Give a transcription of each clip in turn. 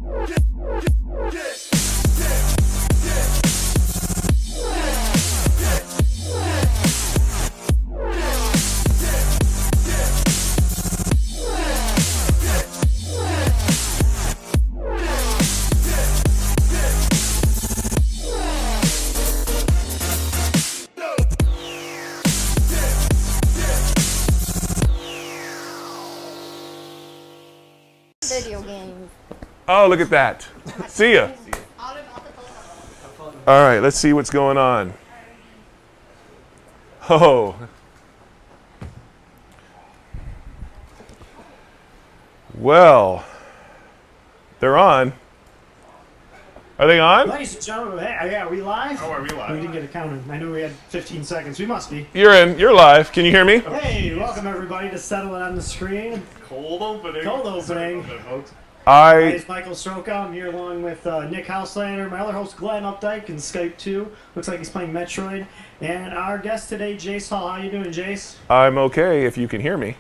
Video games. Oh, look at that. See ya. All right, let's see what's going on. Oh. Well, they're on. Are they on? Ladies and gentlemen, hey, are we live? Oh, are we live? We didn't get it counted. I knew we had 15 seconds. We must be. You're live. Can you hear me? Hey, welcome everybody to Settle It on the Screen. Cold opening. Cold opening. Folks. My name is Michael Stroka. I'm here along with Nick Houselander, my other host Glenn Updike, and Skype 2. Looks like he's playing Metroid. And our guest today, Jace Hall. How you doing, Jace? I'm okay if you can hear me.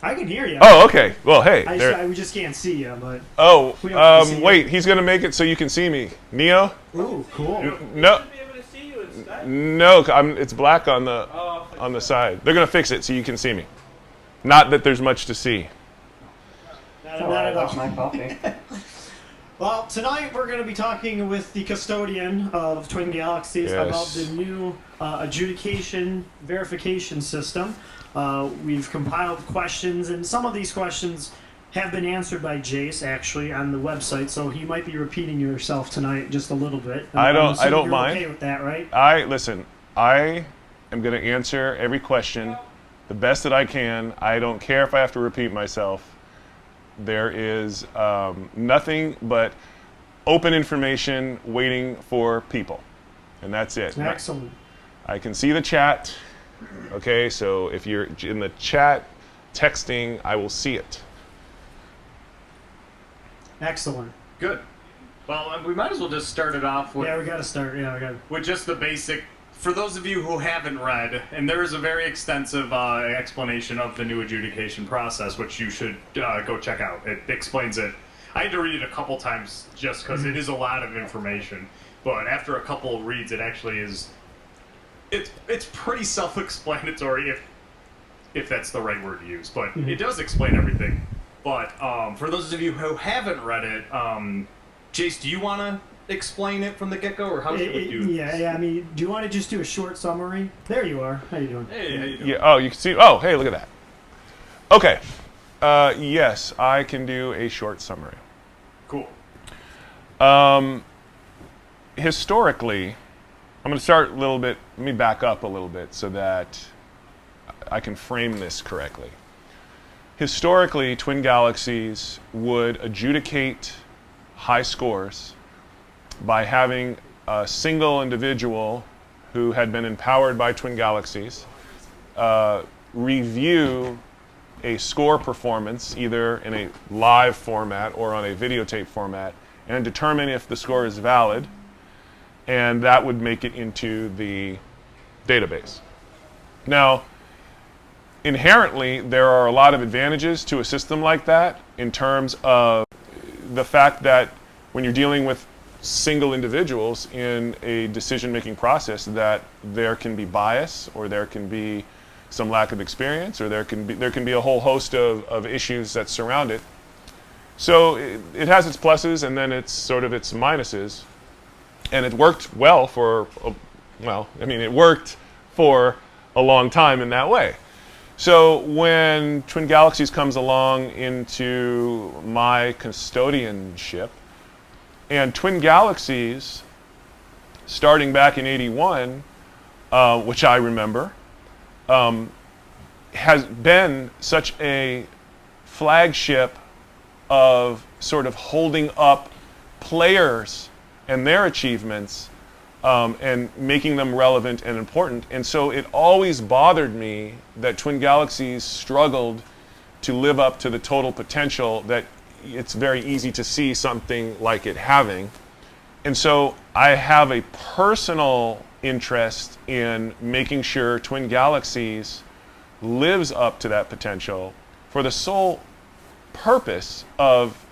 I can hear you. Oh, okay. Well, hey. We just can't see you, but... Oh, we don't see wait. He's going to make it so you can see me. Neo? Ooh, cool. No. No, it's black on the side. They're going to fix it so you can see me. Not that there's much to see. Not at all. My coffee. Well, tonight we're going to be talking with the custodian of Twin Galaxies about the new adjudication verification system. We've compiled questions, and some of these questions have been answered by Jace actually on the website, so he might be repeating yourself tonight just a little bit. I don't mind. Okay with that, right? I am going to answer every question the best that I can. I don't care if I have to repeat myself. There is nothing but open information waiting for people, and that's it. Excellent. I can see the chat. Okay, so if you're in the chat texting, I will see it. Excellent. Good. Well, we might as well just start it off with... Yeah, we got to start. With just the basic... For those of you who haven't read, and there is a very extensive explanation of the new adjudication process, which you should go check out. It explains it. I had to read it a couple times just because it is a lot of information. But after a couple of reads, it actually is... It's pretty self-explanatory, if that's the right word to use. But it does explain everything. But for those of you who haven't read it, Jace, do you want to explain it from the get-go, or how should we do this? Yeah. I mean, do you want to just do a short summary? There you are. How you doing? Hey, how you doing? Yeah. Oh, you can see. Oh, hey, look at that. Okay. Yes, I can do a short summary. Cool. Historically, I'm going to start a little bit. Let me back up a little bit so that I can frame this correctly. Historically, Twin Galaxies would adjudicate high scores by having a single individual who had been empowered by Twin Galaxies review a score performance either in a live format or on a videotape format and determine if the score is valid, and that would make it into the database. Now, inherently, there are a lot of advantages to a system like that in terms of the fact that when you're dealing with single individuals in a decision-making process, that there can be bias, or there can be some lack of experience, or there can be a whole host of issues that surround it. So it has its pluses, and then it's sort of its minuses, and it worked well for it worked for a long time in that way. So when Twin Galaxies comes along into my custodianship, and Twin Galaxies, starting back in '81, which I remember, has been such a flagship of sort of holding up players and their achievements and making them relevant and important. And so it always bothered me that Twin Galaxies struggled to live up to the total potential that it's very easy to see something like it having. And so I have a personal interest in making sure Twin Galaxies lives up to that potential for the sole purpose of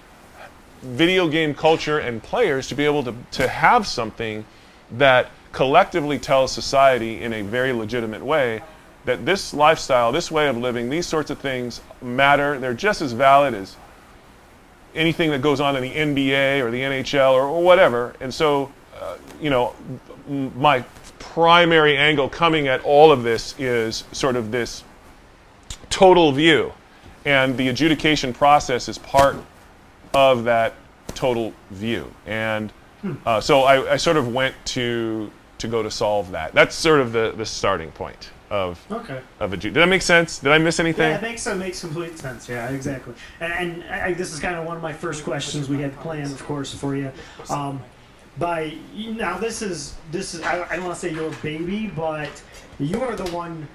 video game culture and players to be able to have something that collectively tells society in a very legitimate way that this lifestyle, this way of living, these sorts of things matter. They're just as valid as anything that goes on in the NBA or the NHL or whatever. And so, my primary angle coming at all of this is sort of this total view. And the adjudication process is part of that total view. And so I sort of went to go to solve that. That's sort of the starting point of did that make sense? Did I miss anything? Yeah, it makes complete sense. Yeah, exactly. And this is kind of one of my first questions we had planned, of course, for you. Now this is I don't want to say your baby, but you are the one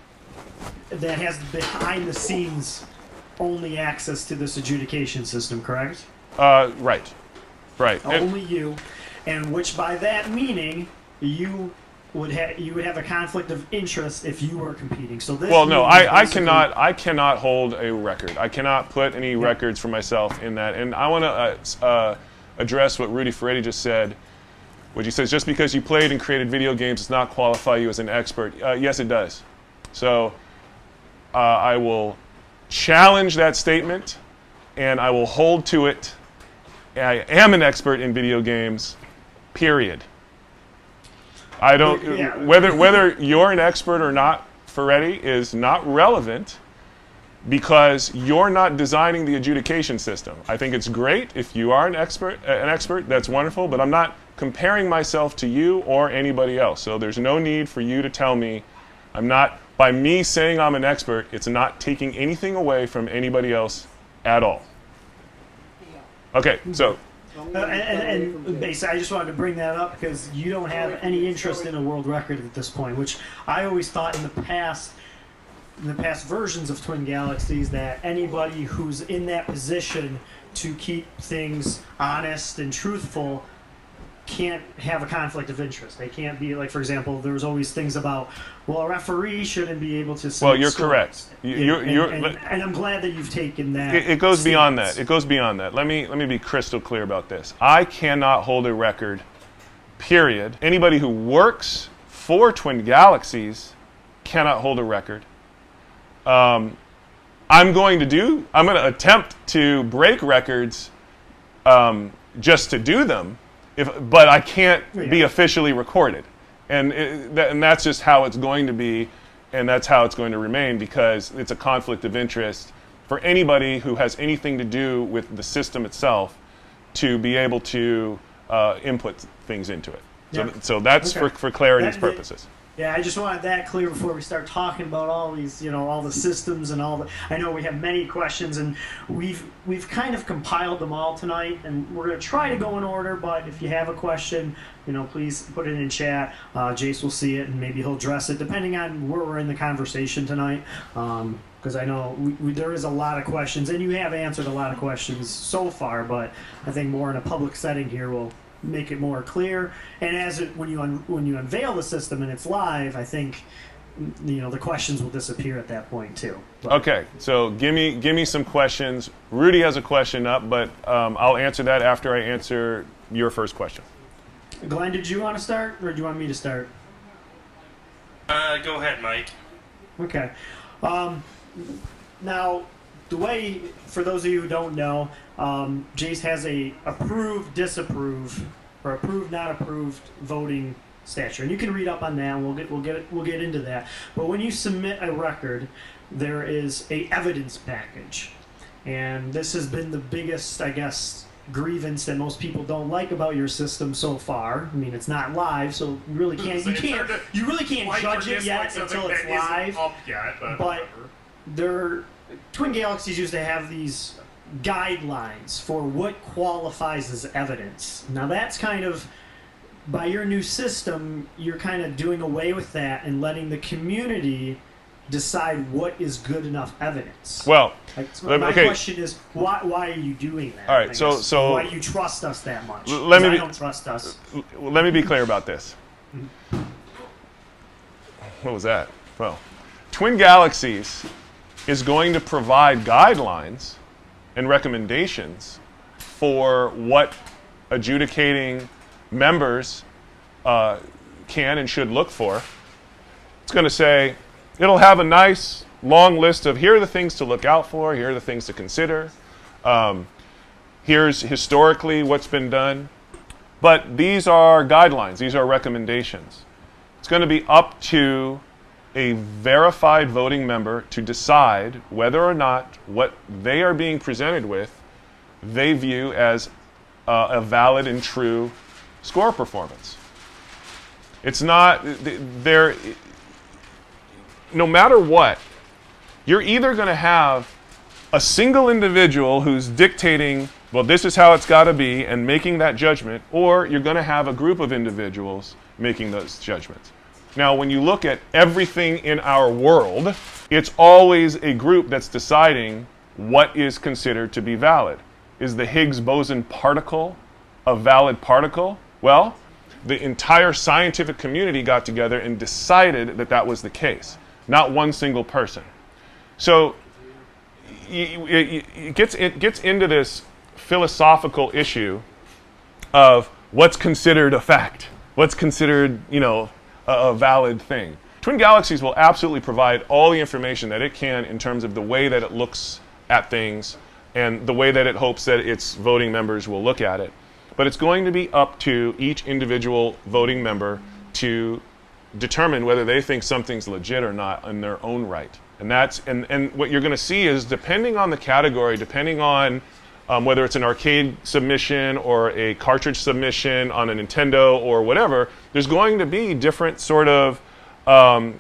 that has behind the scenes only access to this adjudication system, correct? Right. Only you, and which by that meaning you would have a conflict of interest if you were competing. So this. Well, no, I cannot hold a record. I cannot put any records for myself in that. And I want to address what Rudy Ferretti just said, which he says just because you played and created video games does not qualify you as an expert. Yes, it does. So I will challenge that statement, and I will hold to it. I am an expert in video games, period. I don't whether you're an expert or not, Ferretti, is not relevant because you're not designing the adjudication system. I think it's great if you are an expert, that's wonderful, but I'm not comparing myself to you or anybody else. So there's no need for you to tell me by me saying I'm an expert, it's not taking anything away from anybody else at all. Okay, so. And basically, I just wanted to bring that up because you don't have any interest in a world record at this point, which I always thought in the past versions of Twin Galaxies that anybody who's in that position to keep things honest and truthful can't have a conflict of interest. They can't be like, for example, there was always things about, well, a referee shouldn't be able to. Well, you're correct. And I'm glad that you've taken that. It goes beyond that. It goes beyond that. Let me be crystal clear about this. I cannot hold a record. Period. Anybody who works for Twin Galaxies cannot hold a record. I'm going to attempt to break records just to do them. But I can't be officially recorded, and that's just how it's going to be, and that's how it's going to remain because it's a conflict of interest for anybody who has anything to do with the system itself to be able to input things into it. So that's for clarity's purposes. Yeah, I just wanted that clear before we start talking about all these, all the systems and all the. I know we have many questions, and we've kind of compiled them all tonight, and we're going to try to go in order. But if you have a question, please put it in chat. Jace will see it, and maybe he'll address it depending on where we're in the conversation tonight. Because I know there is a lot of questions, and you have answered a lot of questions so far. But I think more in a public setting here will make it more clear, and when you unveil the system and it's live, I think the questions will disappear at that point too. But. Okay, so give me some questions. Rudy has a question up, but I'll answer that after I answer your first question. Glenn, did you want to start, or do you want me to start? Go ahead, Mike. Okay. Now, the way, for those of you who don't know, Jace has a approve, disapprove, or approve, not approved voting stature, and you can read up on that. And we'll get into that. But when you submit a record, there is a evidence package, and this has been the biggest, I guess, grievance that most people don't like about your system so far. I mean, it's not live, so you really can't judge it yet until it's live. But Twin Galaxies used to have these guidelines for what qualifies as evidence. Now that's kind of, by your new system, you're kind of doing away with that and letting the community decide what is good enough evidence. Well, my question is, why are you doing that? All right, so why do you trust us that much? I don't trust us. Let me be clear about this. What was that? Well, Twin Galaxies is going to provide guidelines and recommendations for what adjudicating members can and should look for. It's going to say, it'll have a nice long list of here are the things to look out for, here are the things to consider. Here's historically what's been done. But these are guidelines, these are recommendations. It's going to be up to a verified voting member to decide whether or not what they are being presented with they view as a valid and true score performance. It's not, no matter what, you're either going to have a single individual who's dictating, well, this is how it's got to be, and making that judgment, or you're going to have a group of individuals making those judgments. Now, when you look at everything in our world, it's always a group that's deciding what is considered to be valid. Is the Higgs boson particle a valid particle? Well, the entire scientific community got together and decided that that was the case, not one single person. So it gets into this philosophical issue of what's considered a fact, what's considered, a valid thing. Twin Galaxies will absolutely provide all the information that it can in terms of the way that it looks at things and the way that it hopes that its voting members will look at it. But it's going to be up to each individual voting member to determine whether they think something's legit or not in their own right. And what you're going to see is, depending on the category, depending on whether it's an arcade submission or a cartridge submission on a Nintendo or whatever, there's going to be different sort of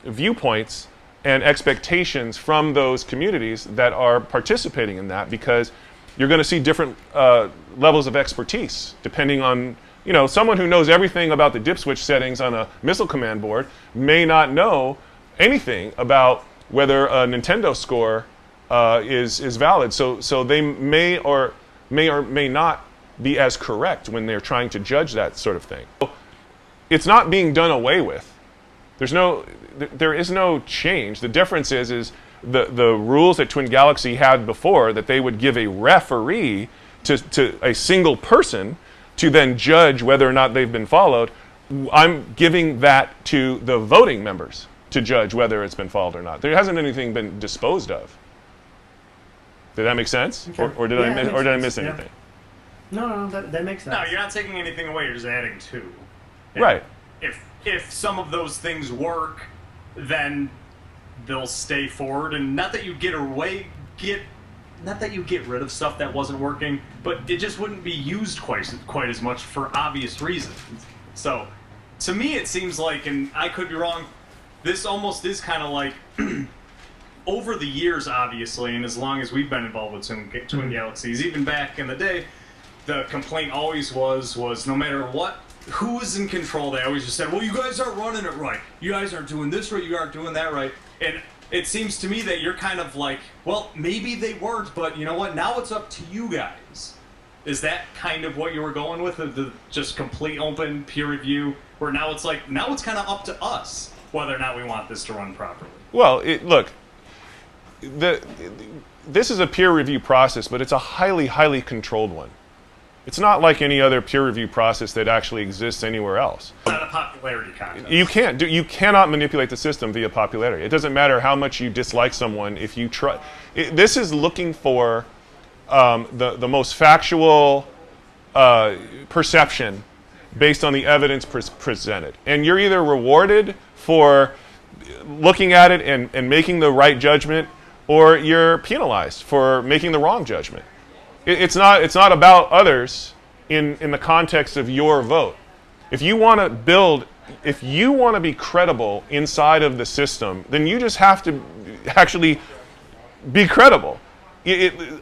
viewpoints and expectations from those communities that are participating in that, because you're going to see different levels of expertise depending on, someone who knows everything about the dip switch settings on a missile command board may not know anything about whether a Nintendo score is valid. So they may or may not be as correct when they're trying to judge that sort of thing. It's not being done away with. There is no change. The difference is the rules that Twin Galaxy had before, that they would give a referee to a single person to then judge whether or not they've been followed. I'm giving that to the voting members to judge whether it's been followed or not. There hasn't anything been disposed of. Did that make sense? Okay. Or did I miss Yeah. anything? No, that makes sense. No, you're not taking anything away. You're just adding to. Right. If some of those things work, then they'll stay forward. And not that you get rid of stuff that wasn't working, but it just wouldn't be used quite as much for obvious reasons. So, to me, it seems like, and I could be wrong, this almost is kind of like, over the years, obviously, and as long as we've been involved with Twin Galaxies, even back in the day, the complaint always was no matter what, who was in control, they always just said, well, you guys aren't running it right. You guys aren't doing this right, you aren't doing that right. And it seems to me that you're kind of like, well, maybe they weren't, but you know what, now it's up to you guys. Is that kind of what you were going with, the just complete open peer review, where now it's kind of up to us whether or not we want this to run properly? Well, look, this is a peer review process, but it's a highly, highly controlled one. It's not like any other peer review process that actually exists anywhere else. It's not a popularity contest. You cannot manipulate the system via popularity. It doesn't matter how much you dislike someone. If you try, this is looking for the most factual perception based on the evidence presented, and you're either rewarded for looking at it and making the right judgment, or you're penalized for making the wrong judgment. It's not about others in the context of your vote. If you want to be credible inside of the system, then you just have to actually be credible.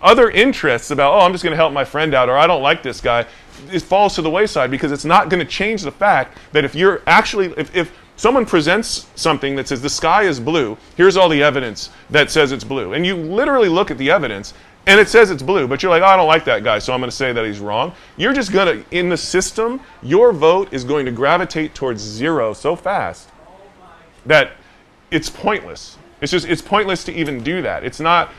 Other interests about, I'm just going to help my friend out, or I don't like this guy, it falls to the wayside, because it's not going to change the fact that if someone presents something that says the sky is blue, here's all the evidence that says it's blue, and you literally look at the evidence and it says it's blue, but you're like, I don't like that guy, so I'm going to say that he's wrong. You're just going to, in the system, your vote is going to gravitate towards zero so fast that it's pointless. It's pointless to even do that. It's not.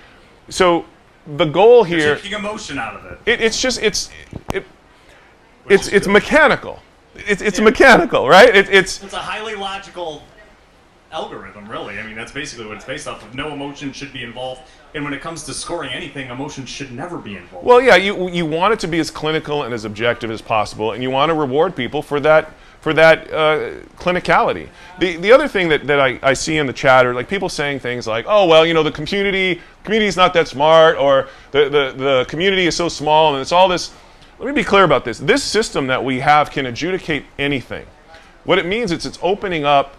So the goal You're here, taking emotion out of it. it's mechanical. It's mechanical, right? It's a highly logical algorithm, really. I mean, that's basically what it's based off of. No emotion should be involved. And when it comes to scoring anything, emotion should never be involved. Well, yeah, you want it to be as clinical and as objective as possible, and you want to reward people for that clinicality. The other thing that I see in the chat are like people saying things like, oh, well, the community is not that smart, or the community is so small, and it's all this. Let me be clear about this. This system that we have can adjudicate anything. What it means is it's opening up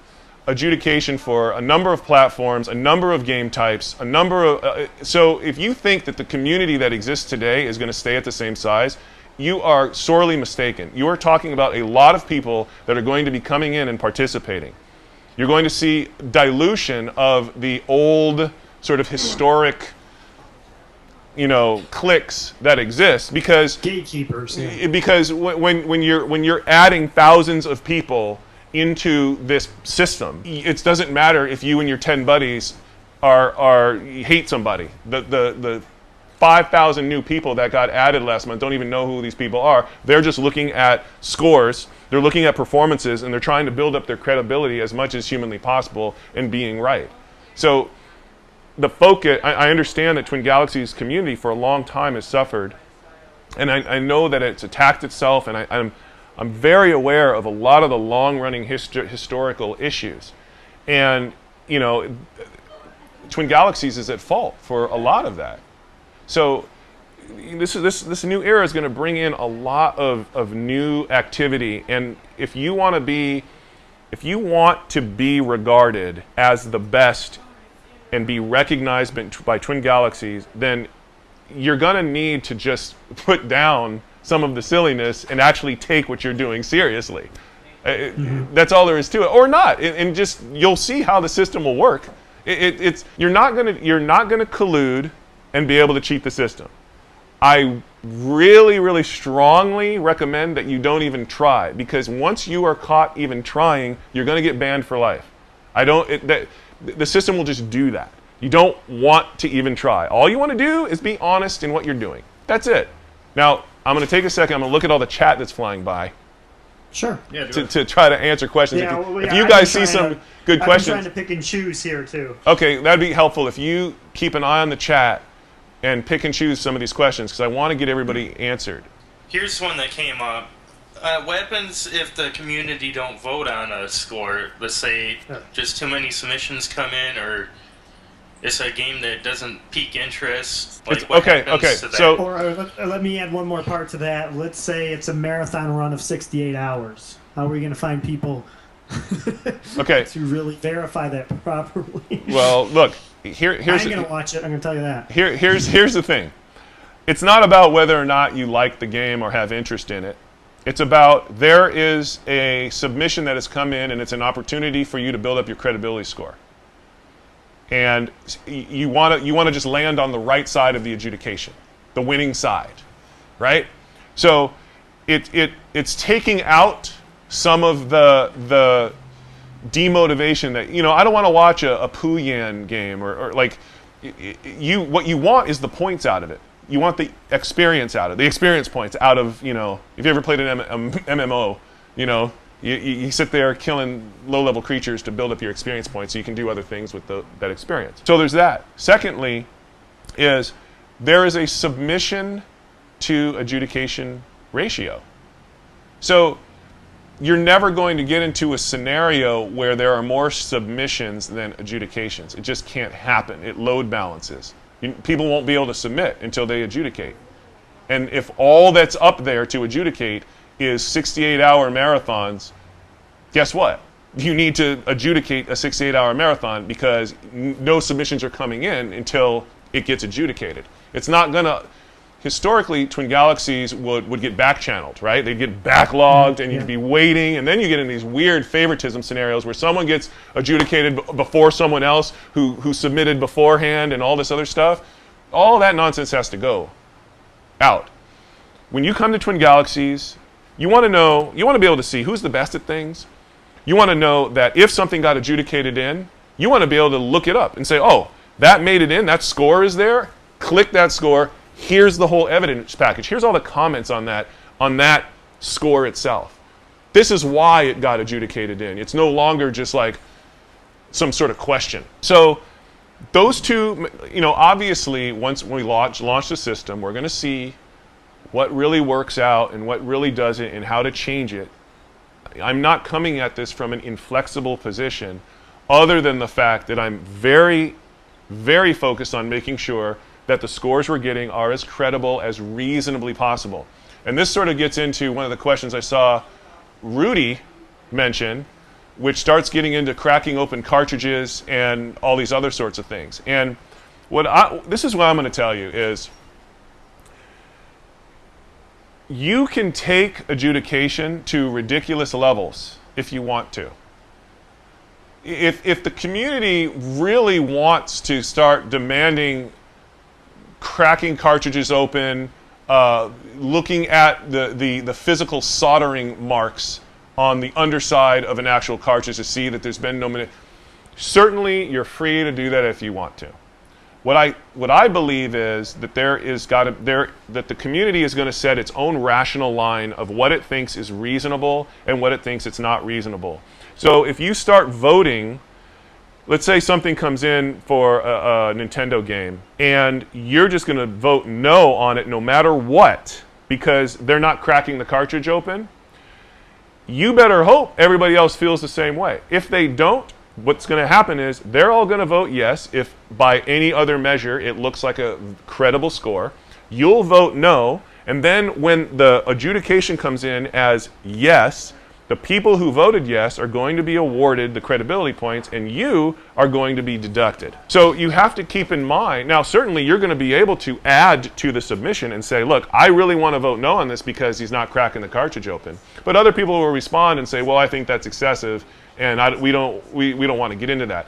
adjudication for a number of platforms, a number of game types, a number of... so if you think that the community that exists today is going to stay at the same size, you are sorely mistaken. You are talking about a lot of people that are going to be coming in and participating. You're going to see dilution of the old sort of historic cliques that exist, because gatekeepers. Yeah. Because when you're adding thousands of people into this system, it doesn't matter if you and your 10 buddies hate somebody. The 5,000 new people that got added last month don't even know who these people are. They're just looking at scores, they're looking at performances, and they're trying to build up their credibility as much as humanly possible in being right. So the focus, I understand that Twin Galaxies community for a long time has suffered, and I know that it's attacked itself, and I'm very aware of a lot of the long-running historical issues. And, Twin Galaxies is at fault for a lot of that. So this new era is going to bring in a lot of new activity. And if you want to be regarded as the best and be recognized by Twin Galaxies, then you're going to need to just put down some of the silliness and actually take what you're doing seriously. That's all there is to it, or not. And just you'll see how the system will work. You're not gonna collude and be able to cheat the system. I really, really strongly recommend that you don't even try, because once you are caught even trying, you're going to get banned for life. The system will just do that. You don't want to even try. All you want to do is be honest in what you're doing. That's it. Now, I'm going to take a second. I'm going to look at all the chat that's flying by. Sure. Yeah, to try to answer questions. Yeah, if you guys see some good questions. I'm trying to pick and choose here, too. Okay, that'd be helpful if you keep an eye on the chat and pick and choose some of these questions, because I want to get everybody answered. Here's one that came up. What happens if the community don't vote on a score? Let's say just too many submissions come in, or it's a game that doesn't pique interest. Like, okay. So, or let me add one more part to that. Let's say it's a marathon run of 68 hours. How are we going to find people to really verify that properly? Well, look, here's. I ain't going to watch it. I'm going to tell you that. Here's the thing. It's not about whether or not you like the game or have interest in it. It's about there is a submission that has come in, and it's an opportunity for you to build up your credibility score. And you want to just land on the right side of the adjudication, the winning side, right? So it's taking out some of the demotivation that I don't want to watch a Puyan game or like what you want is the points out of it. You want the experience out of it, the experience points out of if you ever played an MMO, You sit there killing low-level creatures to build up your experience points so you can do other things with that experience. So there's that. Secondly, there is a submission to adjudication ratio. So you're never going to get into a scenario where there are more submissions than adjudications. It just can't happen. It load balances. People won't be able to submit until they adjudicate. And if all that's up there to adjudicate is 68-hour marathons, guess what? You need to adjudicate a 68-hour marathon because no submissions are coming in until it gets adjudicated. It's not going to... Historically, Twin Galaxies would get back-channeled, right? They'd get backlogged, and you'd be waiting, and then you get in these weird favoritism scenarios where someone gets adjudicated before someone else who submitted beforehand and all this other stuff. All that nonsense has to go out. When you come to Twin Galaxies, you want to be able to see who's the best at things. You want to know that if something got adjudicated in, you want to be able to look it up and say, oh, that made it in, that score is there, click that score. Here's the whole evidence package. Here's all the comments on that score itself. This is why it got adjudicated in. It's no longer just like some sort of question. So those two, obviously, once we launch the system, we're going to see what really works out and what really doesn't and how to change it. I'm not coming at this from an inflexible position, other than the fact that I'm very, very focused on making sure that the scores we're getting are as credible as reasonably possible. And this sort of gets into one of the questions I saw Rudy mention, which starts getting into cracking open cartridges and all these other sorts of things. And this is what I'm going to tell you is, you can take adjudication to ridiculous levels if you want to. If the community really wants to start demanding cracking cartridges open, looking at the physical soldering marks on the underside of an actual cartridge to see that there's been no certainly you're free to do that if you want to. What I believe is that that the community is going to set its own rational line of what it thinks is reasonable and what it thinks it's not reasonable. So if you start voting, let's say something comes in for a Nintendo game, and you're just going to vote no on it no matter what because they're not cracking the cartridge open, you better hope everybody else feels the same way. If they don't, what's going to happen is they're all going to vote yes if by any other measure it looks like a credible score. You'll vote no, and then when the adjudication comes in as yes, the people who voted yes are going to be awarded the credibility points, and you are going to be deducted. So you have to keep in mind, now certainly you're going to be able to add to the submission and say, look, I really want to vote no on this because he's not cracking the cartridge open. But other people will respond and say, well, I think that's excessive, and we don't want to get into that.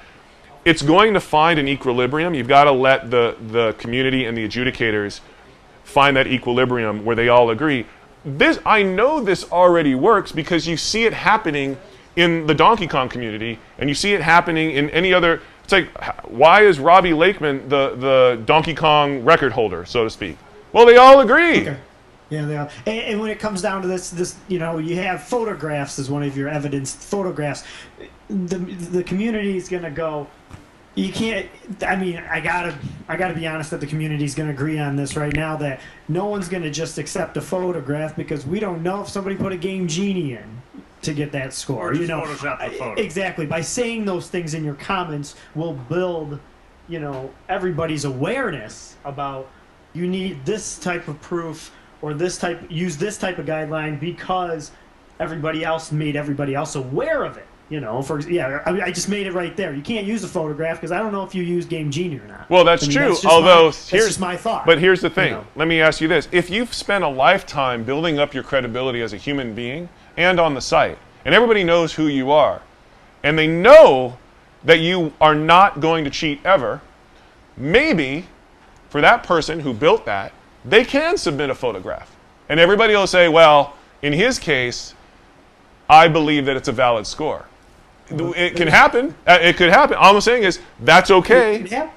It's going to find an equilibrium. You've got to let the community and the adjudicators find that equilibrium where they all agree. I know this already works because you see it happening in the Donkey Kong community, and you see it happening in any other. It's like, why is Robbie Lakeman the Donkey Kong record holder, so to speak? Well, they all agree. Okay. Yeah, they are. And when it comes down to this, you have photographs as one of your evidence. Photographs. The community is going to go. You can't. I mean, I gotta be honest that the community is going to agree on this right now. That no one's going to just accept a photograph because we don't know if somebody put a Game Genie in to get that score. Or just Photoshop the photo. Exactly. By saying those things in your comments will build, everybody's awareness about you need this type of proof or use this type of guideline because everybody else made everybody else aware of it. I just made it right there. You can't use a photograph because I don't know if you use Game Genie or not. Well, that's true. That's just my thought. But here's the thing. Let me ask you this. If you've spent a lifetime building up your credibility as a human being and on the site, and everybody knows who you are, and they know that you are not going to cheat ever, maybe for that person who built that, they can submit a photograph. And everybody will say, well, in his case, I believe that it's a valid score. It can happen. It could happen. All I'm saying is that's okay. Yeah.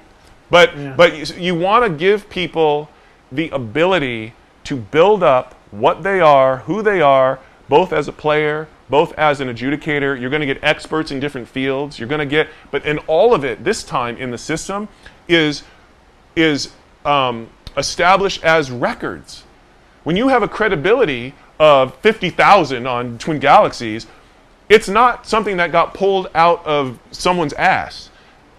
But you want to give people the ability to build up what they are, who they are, both as a player, both as an adjudicator. You're going to get experts in different fields. You're going to get, and all of it this time in the system is established as records. When you have a credibility of 50,000 on Twin Galaxies, it's not something that got pulled out of someone's ass.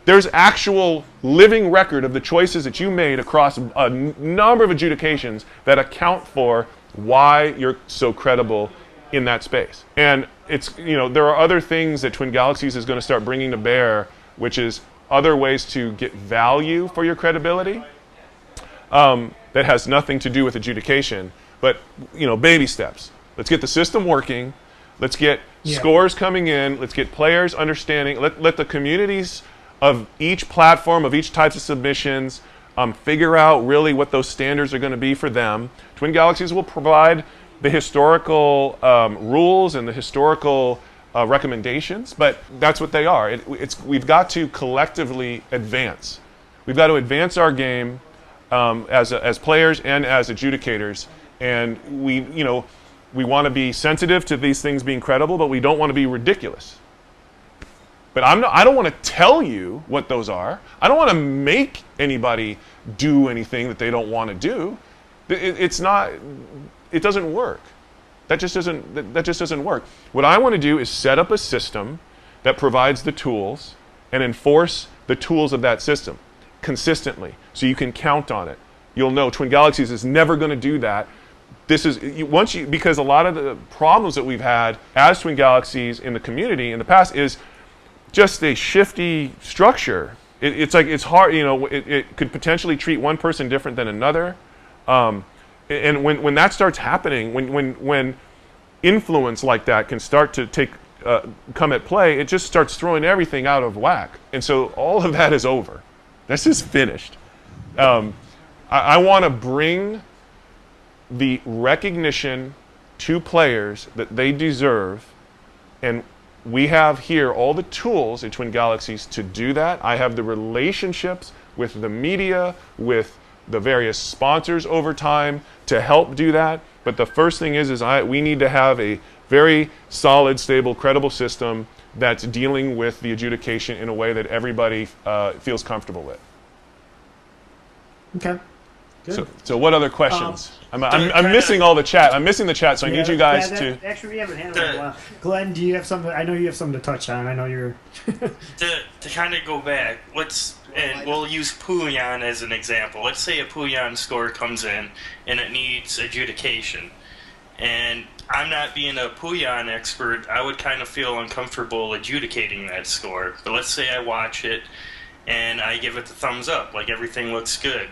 There's actual living record of the choices that you made across a number of adjudications that account for why you're so credible in that space. And there are other things that Twin Galaxies is going to start bringing to bear, which is other ways to get value for your credibility that has nothing to do with adjudication. But, baby steps. Let's get the system working. Let's get scores coming in. Let's get players understanding. Let the communities of each platform, of each types of submissions, figure out really what those standards are going to be for them. Twin Galaxies will provide the historical rules and the historical recommendations, but that's what they are. We've got to collectively advance. We've got to advance our game as players and as adjudicators, and we want to be sensitive to these things being credible, but we don't want to be ridiculous. But I don't want to tell you what those are. I don't want to make anybody do anything that they don't want to do. It doesn't work. That just doesn't work. What I want to do is set up a system that provides the tools and enforce the tools of that system consistently, so you can count on it. You'll know Twin Galaxies is never going to do that. This is because a lot of the problems that we've had as Twin Galaxies in the community in the past is just a shifty structure. It's hard, it could potentially treat one person different than another. And when that starts happening, when influence like that can start to come at play, it just starts throwing everything out of whack. And so all of that is over. This is finished. I want to bring the recognition to players that they deserve, and we have here all the tools in Twin Galaxies to do that. I have the relationships with the media, with the various sponsors over time to help do that. But the first thing is we need to have a very solid, stable, credible system that's dealing with the adjudication in a way that everybody feels comfortable with. Okay. Good. So what other questions? I'm missing all the chat. I'm missing the chat, so I need you guys to... Actually, we haven't handled it in a while. Glenn, do you have something? I know you have something to touch on. I know you're... to kind of go back, we'll use Puyan as an example. Let's say a Puyan score comes in, and it needs adjudication. And I'm not being a Puyan expert, I would kind of feel uncomfortable adjudicating that score. But let's say I watch it, and I give it the thumbs up, like everything looks good.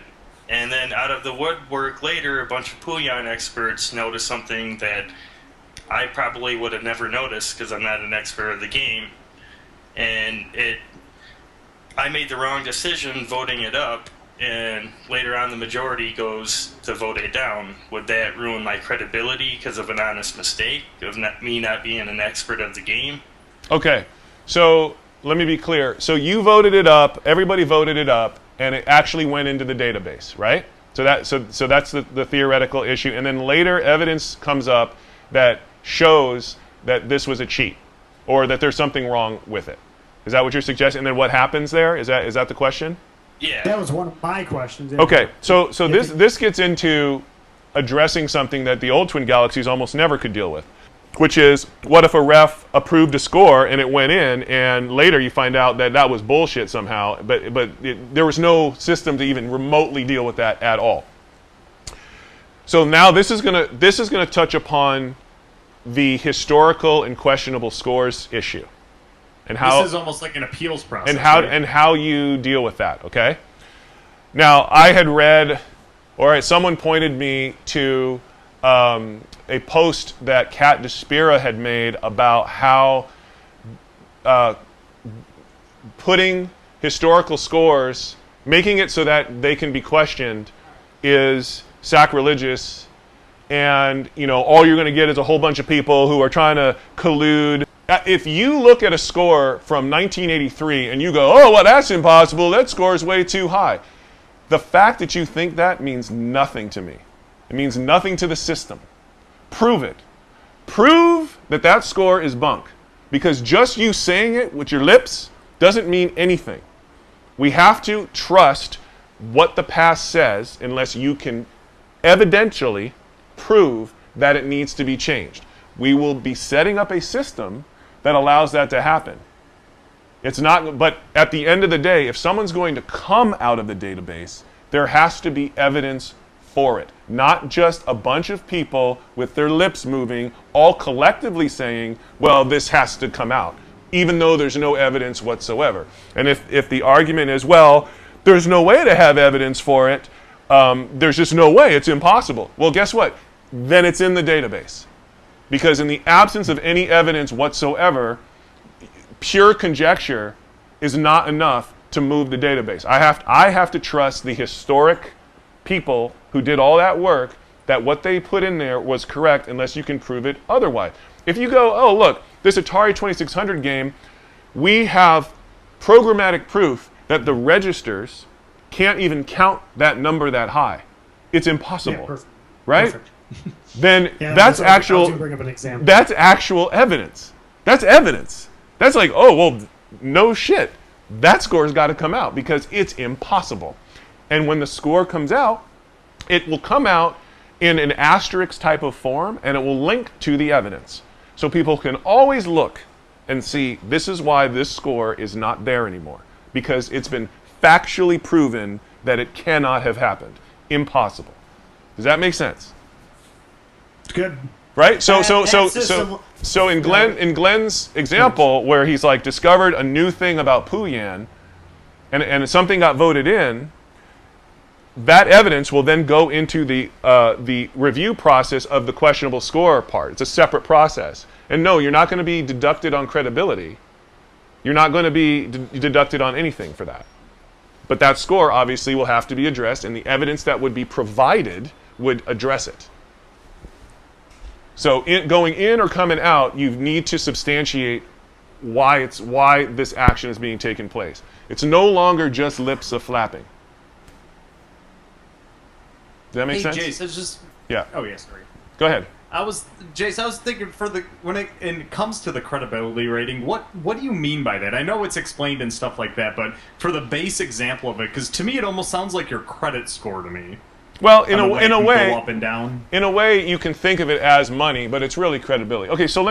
And then out of the woodwork later, a bunch of Puyan experts notice something that I probably would have never noticed because I'm not an expert of the game. And I made the wrong decision voting it up, and later on the majority goes to vote it down. Would that ruin my credibility because of an honest mistake, of me not being an expert of the game? Okay, so let me be clear. So you voted it up, everybody voted it up, and it actually went into the database, right? So that's the theoretical issue. And then later evidence comes up that shows that this was a cheat or that there's something wrong with it. Is that what you're suggesting? And then what happens there? Is that the question? Yeah. That was one of my questions. Okay, so this gets into addressing something that the old Twin Galaxies almost never could deal with, which is, what if a ref approved a score and it went in, and later you find out that was bullshit somehow, but there was no system to even remotely deal with that at all. So now this is gonna touch upon the historical and questionable scores issue, and how this is almost like an appeals process, and how you deal with that. Okay. Now I had read, or someone pointed me to a post that Kat Despira had made about how putting historical scores, making it so that they can be questioned, is sacrilegious, and all you're going to get is a whole bunch of people who are trying to collude. If you look at a score from 1983 and you go, oh, well, that's impossible, that score is way too high, the fact that you think that means nothing to me. It means nothing to the system. Prove it. Prove that score is bunk. Because just you saying it with your lips doesn't mean anything. We have to trust what the past says unless you can evidentially prove that it needs to be changed. We will be setting up a system that allows that to happen. It's not, but at the end of the day, if someone's going to come out of the database, there has to be evidence for it. Not just a bunch of people with their lips moving, all collectively saying, well, this has to come out, even though there's no evidence whatsoever. And if the argument is, well, there's no way to have evidence for it, there's just no way, it's impossible. Well, guess what? Then it's in the database. Because in the absence of any evidence whatsoever, pure conjecture is not enough to move the database. I have to trust the historic people who did all that work, that what they put in there was correct, unless you can prove it otherwise. If you go, oh, look, this Atari 2600 game, we have programmatic proof that the registers can't even count that number that high. It's impossible, perfect. right? Perfect. Then Yeah, that's I was actual. gonna bring up an example. That's actual evidence. That's evidence. That's like, oh well, no shit. That score's got to come out because it's impossible. And when the score comes out, it will come out in an asterisk type of form, and it will link to the evidence. So people can always look and see, this is why this score is not there anymore, because it's been factually proven that it cannot have happened. Impossible. Does that make sense? It's good. Right? So system- in Glenn's example, where he's like discovered a new thing about Puyan, and something got voted in, that evidence will then go into the review process of the questionable score part. It's a separate process. And no, you're not going to be deducted on credibility. You're not going to be deducted on anything for that. But that score obviously will have to be addressed, and the evidence that would be provided would address it. So going in or coming out, you need to substantiate why this action is being taken place. It's no longer just lips of flapping. Does that make sense? Jace, it's just... Yeah. Oh, yeah, sorry. Go ahead. Jace, I was thinking when it comes to the credibility rating, what do you mean by that? I know it's explained and stuff like that, but for the base example of it, because to me it almost sounds like your credit score to me. Well, in a way, go up and down. In a way, you can think of it as money, but it's really credibility. Okay, so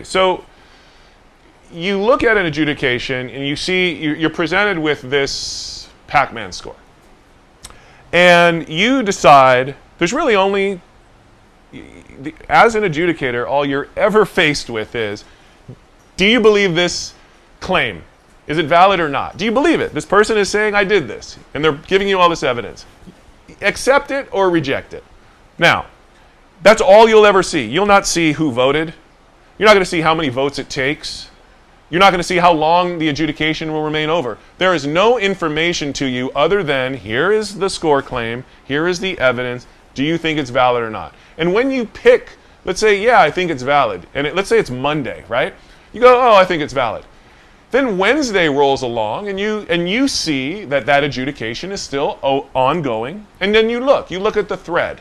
so you look at an adjudication and you see you're presented with this Pac-Man score. And you decide there's really only, as an adjudicator, all you're ever faced with is, do you believe this claim? Is it valid or not? Do you believe it? This person is saying I did this, and they're giving you all this evidence. Accept it or reject it. Now, that's all you'll ever see. You'll not see who voted. You're not going to see how many votes it takes. You're not going to see how long the adjudication will remain over. There is no information to you other than, here is the score claim, here is the evidence, do you think it's valid or not? And when you pick, let's say, yeah, I think it's valid, and let's say it's Monday, right? You go, oh, I think it's valid. Then Wednesday rolls along, and you see that adjudication is still ongoing, and then you look at the thread.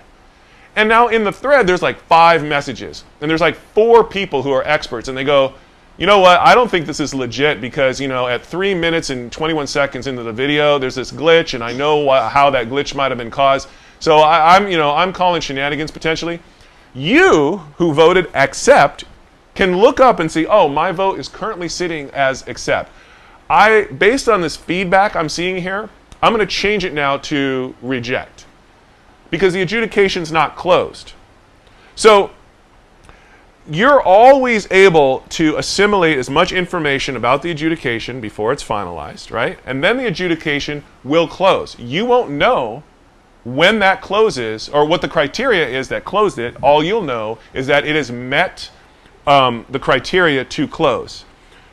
And now in the thread, there's like 5 messages, and there's like 4 people who are experts, and they go, you know what, I don't think this is legit because, at 3 minutes and 21 seconds into the video, there's this glitch, and I know how that glitch might have been caused. So I'm calling shenanigans potentially. You, who voted accept, can look up and see, oh, my vote is currently sitting as accept. Based on this feedback I'm seeing here, I'm going to change it now to reject because the adjudication's not closed. So you're always able to assimilate as much information about the adjudication before it's finalized, right? And then the adjudication will close. You won't know when that closes or what the criteria is that closed it. All you'll know is that it has met the criteria to close.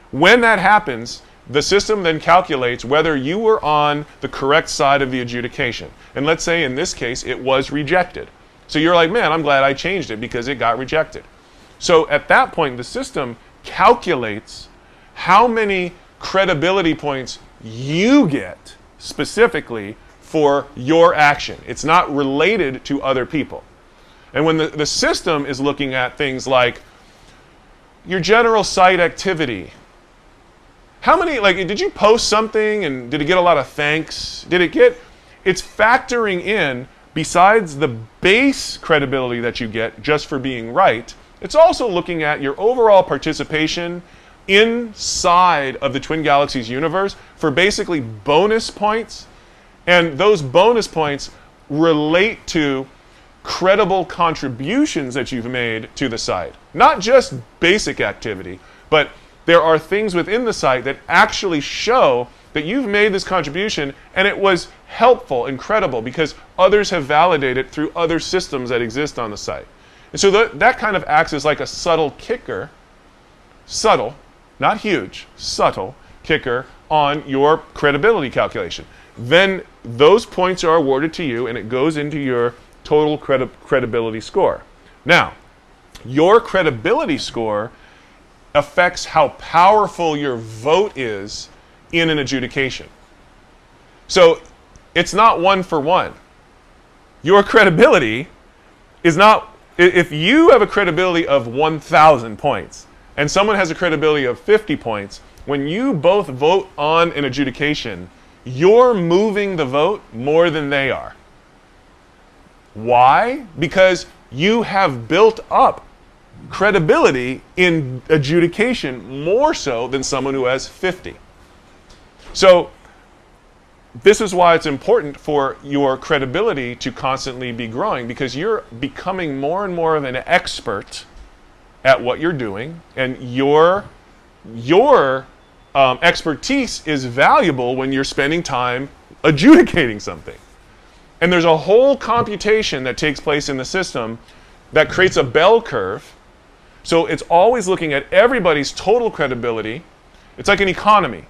When that happens, the system then calculates whether you were on the correct side of the adjudication. And let's say in this case, it was rejected. So you're like, man, I'm glad I changed it because it got rejected. So at that point, the system calculates how many credibility points you get specifically for your action. It's not related to other people. And when the system is looking at things like your general site activity, how many, did you post something and did it get a lot of thanks? It's factoring in, besides the base credibility that you get just for being right, it's also looking at your overall participation inside of the Twin Galaxies universe for basically bonus points. And those bonus points relate to credible contributions that you've made to the site. Not just basic activity, but there are things within the site that actually show that you've made this contribution and it was helpful and credible because others have validated through other systems that exist on the site. And so that kind of acts as like a subtle kicker, subtle, not huge, subtle kicker on your credibility calculation. Then those points are awarded to you and it goes into your total credibility score. Now, your credibility score affects how powerful your vote is in an adjudication. So it's not one for one. Your credibility is not, if you have a credibility of 1,000 points and someone has a credibility of 50 points, when you both vote on an adjudication, you're moving the vote more than they are. Why? Because you have built up credibility in adjudication more so than someone who has 50. So this is why it's important for your credibility to constantly be growing, because you're becoming more and more of an expert at what you're doing, and your expertise is valuable when you're spending time adjudicating something. And there's a whole computation that takes place in the system that creates a bell curve. So it's always looking at everybody's total credibility. It's like an economy.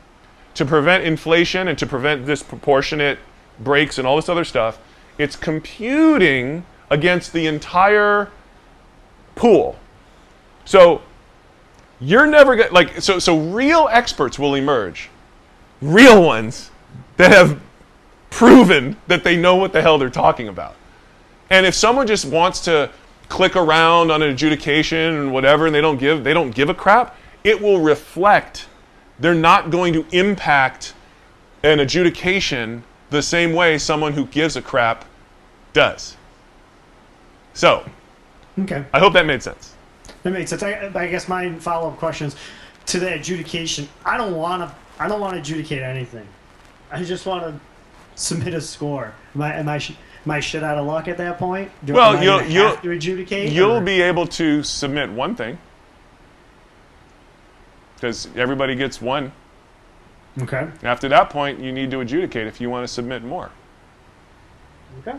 To prevent inflation and to prevent disproportionate breaks and all this other stuff, it's computing against the entire pool. So you're never going to, like, so real experts will emerge. Real ones that have proven that they know what the hell they're talking about. And if someone just wants to click around on an adjudication and whatever, and they don't give a crap, it will reflect. They're not going to impact an adjudication the same way someone who gives a crap does. So, okay, I hope that made sense. That makes sense. I guess my follow-up questions to the adjudication. I don't want to adjudicate anything. I just want to submit a score. Am I shit out of luck at that point? Well, you'll have to adjudicate. You'll be able to submit one thing, because everybody gets one. Okay. After that point, you need to adjudicate if you want to submit more. Okay.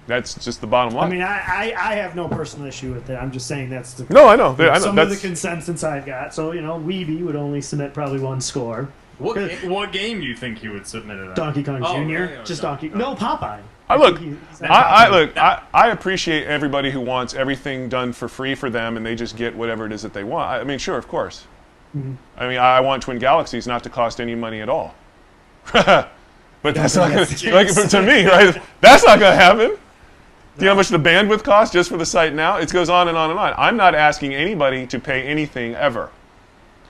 That's just the bottom line. I mean, I have no personal issue with it. I'm just saying that's the no, I know. I know. Some of the consensus I've got. So, Weeby would only submit probably one score. What game do you think you would submit it on? Donkey Kong Jr. Yeah, Just Donkey. No, Popeye. I appreciate everybody who wants everything done for free for them, and they just get whatever it is that they want. I mean, sure, of course. Mm-hmm. I mean, I want Twin Galaxies not to cost any money at all. But that's not going to, like, to me, right? That's not going to happen. Do you know how much the bandwidth costs just for the site now? It goes on and on and on. I'm not asking anybody to pay anything ever.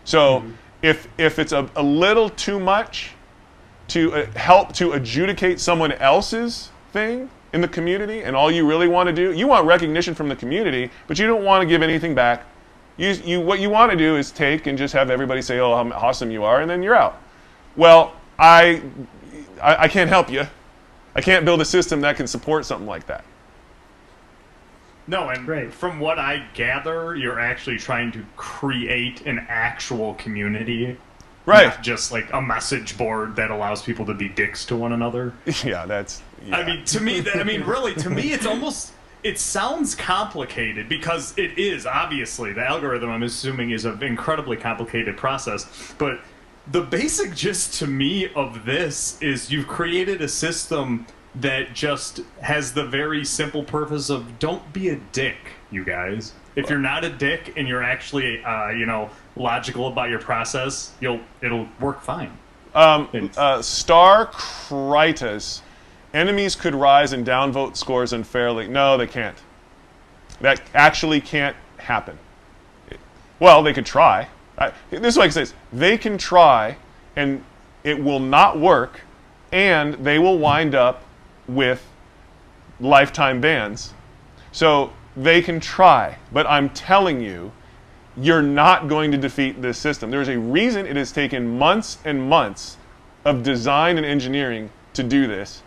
So if it's a little too much to help to adjudicate someone else's thing in the community, and all you really want to do, you want recognition from the community, but you don't want to give anything back. What you want to do is take and just have everybody say, oh, how awesome you are, and then you're out. Well, I can't help you. I can't build a system that can support something like that. No, and Great. From what I gather, you're actually trying to create an actual community. Right. Not just like a message board that allows people to be dicks to one another. Yeah, that's... Yeah. I mean, to me, it's almost... It sounds complicated, because it is, obviously. The algorithm, I'm assuming, is an incredibly complicated process. But the basic gist to me of this is you've created a system that just has the very simple purpose of don't be a dick, you guys. If you're not a dick and you're actually, logical about your process, it'll work fine. Star Critus. Enemies could rise and downvote scores unfairly. No, they can't. That actually can't happen. Well, they could try. This is what I can say. They can try, and it will not work, and they will wind up with lifetime bans. So they can try, but I'm telling you, you're not going to defeat this system. There's a reason it has taken months and months of design and engineering to do this.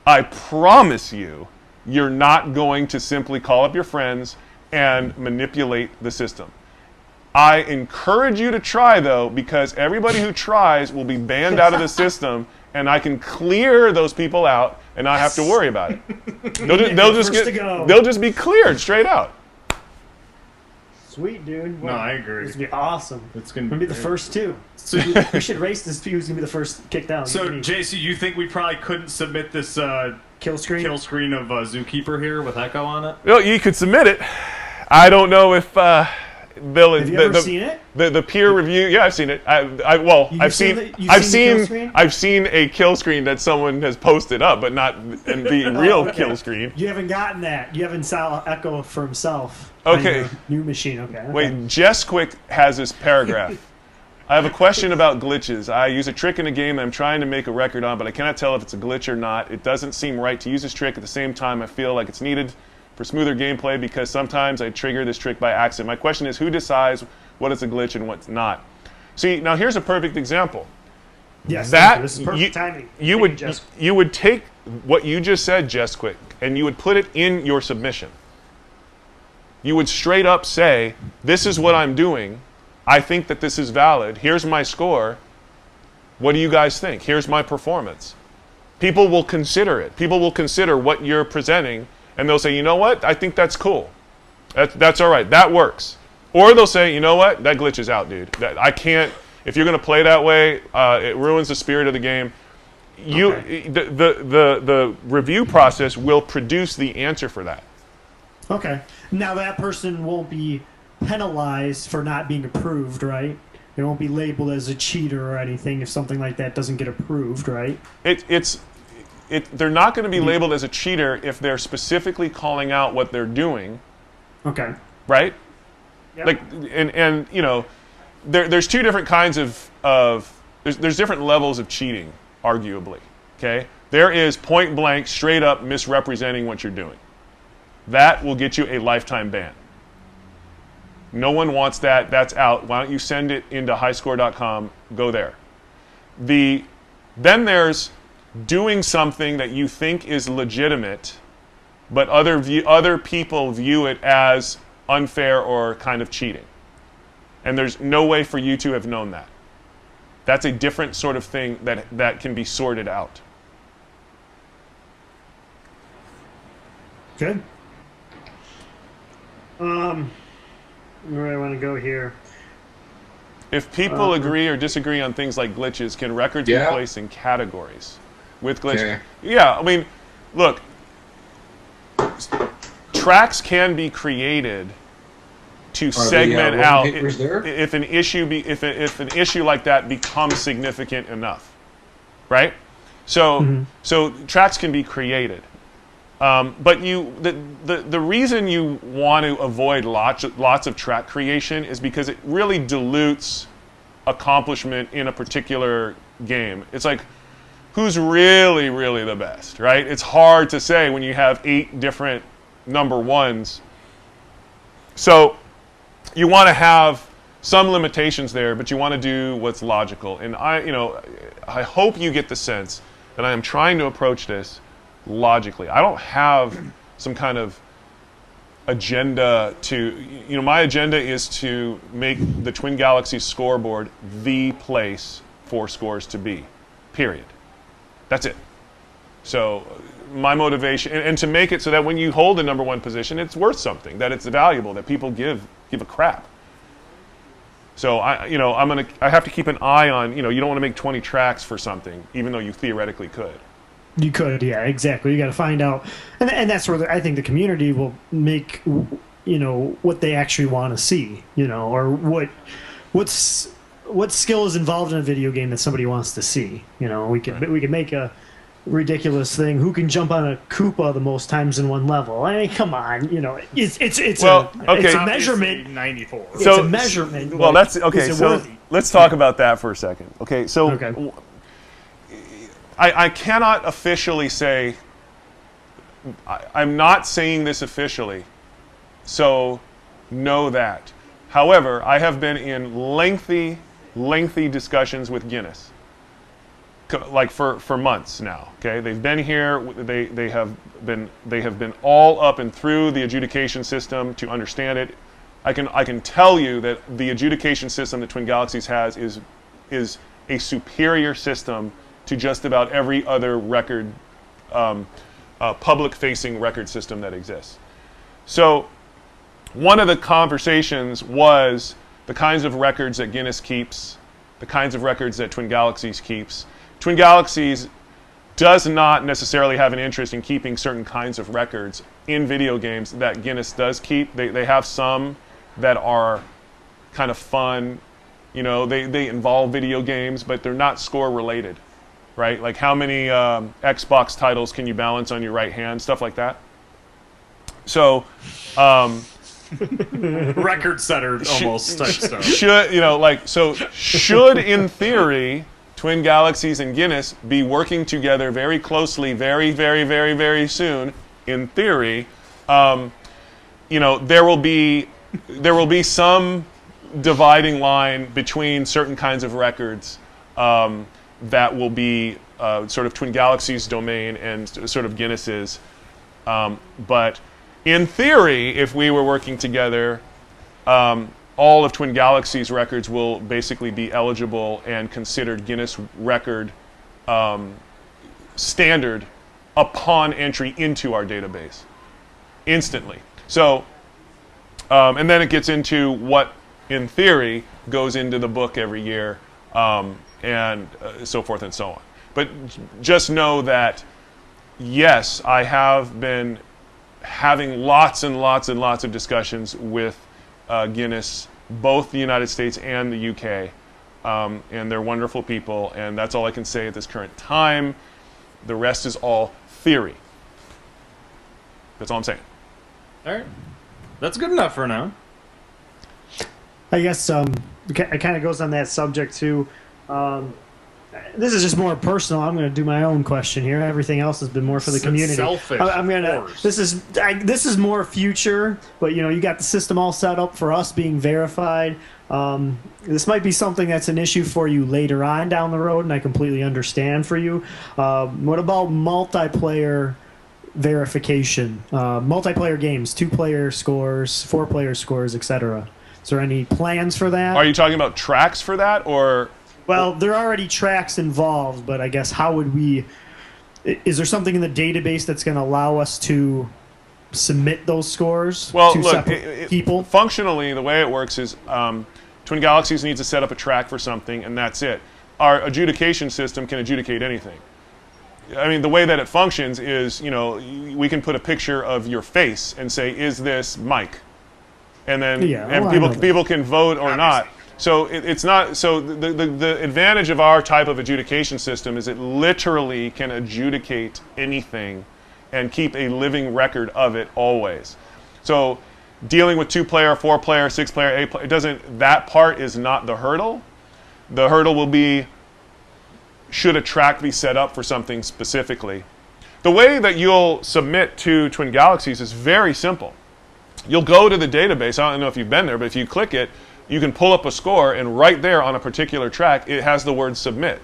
I promise you, you're not going to simply call up your friends and manipulate the system. I encourage you to try, though, because everybody who tries will be banned out of the system, and I can clear those people out and not have to worry about it. They'll just be cleared straight out. Sweet, dude. No, I agree. It's going to be awesome. It's going to be the first two. So we should race this. Who's going to be the first kicked down? So, JC, you think we probably couldn't submit this kill screen of Zookeeper here with Echo on it? Well, you could submit it. I don't know if Have you ever seen it? The peer review, yeah, I've seen it. I've seen a kill screen that someone has posted up, but not the real kill screen. You haven't gotten that. You haven't saw Echo for himself. Okay. On your new machine. Okay. Wait, Jess Quick has this paragraph. I have a question about glitches. I use a trick in a game that I'm trying to make a record on, but I cannot tell if it's a glitch or not. It doesn't seem right to use this trick. At the same time, I feel like it's needed for smoother gameplay because sometimes I trigger this trick by accident. My question is, who decides what is a glitch and what's not? See, now here's a perfect example. Yes, this is perfect timing. You would take what you just said, Jess Quick, and you would put it in your submission. You would straight up say, this is what I'm doing. I think that this is valid. Here's my score. What do you guys think? Here's my performance. People will consider it. People will consider what you're presenting, and they'll say, you know what? I think that's cool. That's all right. That works. Or they'll say, you know what? That glitches out, dude. I can't. If you're going to play that way, it ruins the spirit of the game. The review process will produce the answer for that. Okay. Now that person won't be penalized for not being approved, right? They won't be labeled as a cheater or anything if something like that doesn't get approved, right? They're not going to be labeled as a cheater if they're specifically calling out what they're doing. Okay. Right? Yep. Like, and you know, there's two different kinds of there's different levels of cheating, arguably. Okay? There is point blank, straight up misrepresenting what you're doing. That will get you a lifetime ban. No one wants that. That's out. Why don't you send it into highscore.com? Go there. Then there's doing something that you think is legitimate, but other people view it as unfair or kind of cheating. And there's no way for you to have known that. That's a different sort of thing that can be sorted out. Good. Where do I want to go here? If people agree or disagree on things like glitches, can records be placed in categories with glitches? Yeah, I mean, look, tracks can be created to segment out if an issue like that becomes significant enough, right? So so tracks can be created. But the reason you want to avoid lots of track creation is because it really dilutes accomplishment in a particular game. It's like, who's really, really the best, right? It's hard to say when you have 8 different number ones. So you want to have some limitations there, but you want to do what's logical. And I hope you get the sense that I am trying to approach this logically. I don't have some kind of agenda my agenda is to make the Twin Galaxies scoreboard the place for scores to be, period. That's it. So my motivation, and to make it so that when you hold the number 1 position, it's worth something, that it's valuable, that people give a crap. So I have to keep an eye on, you don't want to make 20 tracks for something, even though you theoretically could. You could, yeah, exactly. You got to find out, and that's where I think the community will make, what they actually want to see, or what skill is involved in a video game that somebody wants to see. We could make a ridiculous thing. Who can jump on a Koopa the most times in one level? I mean, come on, it's a measurement. 94. It's a measurement. Well, that's okay. So let's talk about that for a second. Okay, so. Okay. I cannot officially say, I'm not saying this officially, so know that. However, I have been in lengthy discussions with Guinness, like for months now. Okay, they've been here. They have been all up and through the adjudication system to understand it. I can tell you that the adjudication system that Twin Galaxies has is a superior system to just about every other record, public-facing record system that exists. So one of the conversations was the kinds of records that Guinness keeps, the kinds of records that Twin Galaxies keeps. Twin Galaxies does not necessarily have an interest in keeping certain kinds of records in video games that Guinness does keep. They have some that are kind of fun. You know, they involve video games, but they're not score related, right? Like how many Xbox titles can you balance on your right hand, stuff like that. So record setter almost type stuff. Should in theory Twin Galaxies and Guinness be working together very closely, very, very, very, very soon? In theory, you know, there will be some dividing line between certain kinds of records that will be sort of Twin Galaxies' domain and sort of Guinness's. But in theory, if we were working together, all of Twin Galaxies records will basically be eligible and considered Guinness record standard upon entry into our database instantly. So, and then it gets into what, in theory, goes into the book every year, and so forth and so on. But just know that, yes, I have been having lots and lots and lots of discussions with Guinness, both the United States and the UK, and they're wonderful people, and that's all I can say at this current time. The rest is all theory. That's all I'm saying. All right. That's good enough for now. I guess it kind of goes on that subject too. This is just more personal. I'm going to do my own question here. Everything else has been more for the community. Selfish. I'm going to. This is more future, but you know, you got the system all set up for us being verified. This might be something that's an issue for you later on down the road, and I completely understand for you. What about multiplayer verification? Multiplayer games, 2-player scores, 4-player scores, etc. Is there any plans for that? Are you talking about tracks for that, or? Well, there are already tracks involved, but I guess how would we... Is there something in the database that's going to allow us to submit those scores to separate people? Functionally, the way it works is Twin Galaxies needs to set up a track for something, and that's it. Our adjudication system can adjudicate anything. I mean, the way that it functions is, you know, we can put a picture of your face and say, is this Mike? And then people can vote or not. So it's not. So the advantage of our type of adjudication system is it literally can adjudicate anything, and keep a living record of it always. So dealing with 2-player, 4-player, 6-player, 8-player, it doesn't. That part is not the hurdle. The hurdle will be, should a track be set up for something specifically? The way that you'll submit to Twin Galaxies is very simple. You'll go to the database. I don't know if you've been there, but if you click it, you can pull up a score, and right there on a particular track, it has the word submit.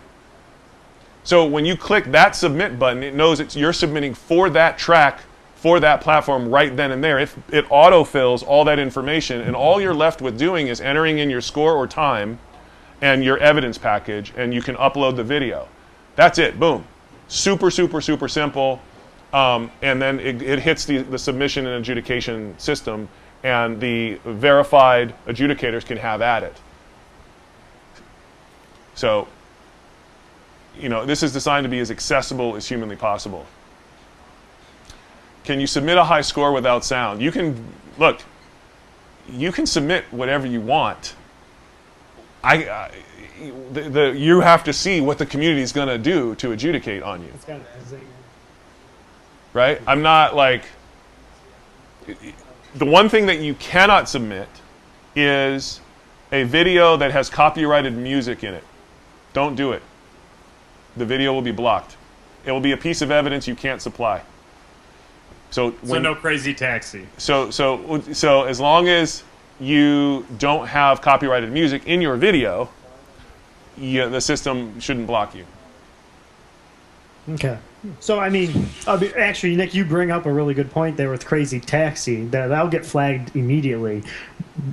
So when you click that submit button, it knows you're submitting for that track, for that platform right then and there. It autofills all that information, and all you're left with doing is entering in your score or time and your evidence package, and you can upload the video. That's it. Boom. Super, super, super simple. And then it hits the submission and adjudication system, and the verified adjudicators can have at it. So, you know, this is designed to be as accessible as humanly possible. Can you submit a high score without sound? You can, look, you can submit whatever you want. You have to see what the community is going to do to adjudicate on you. Right? I'm not like... The one thing that you cannot submit is a video that has copyrighted music in it. Don't do it. The video will be blocked. It will be a piece of evidence you can't supply. So no Crazy Taxi. So as long as you don't have copyrighted music in your video, the system shouldn't block you. Okay. So, I mean, actually, Nick, you bring up a really good point there with Crazy Taxi. That'll get flagged immediately.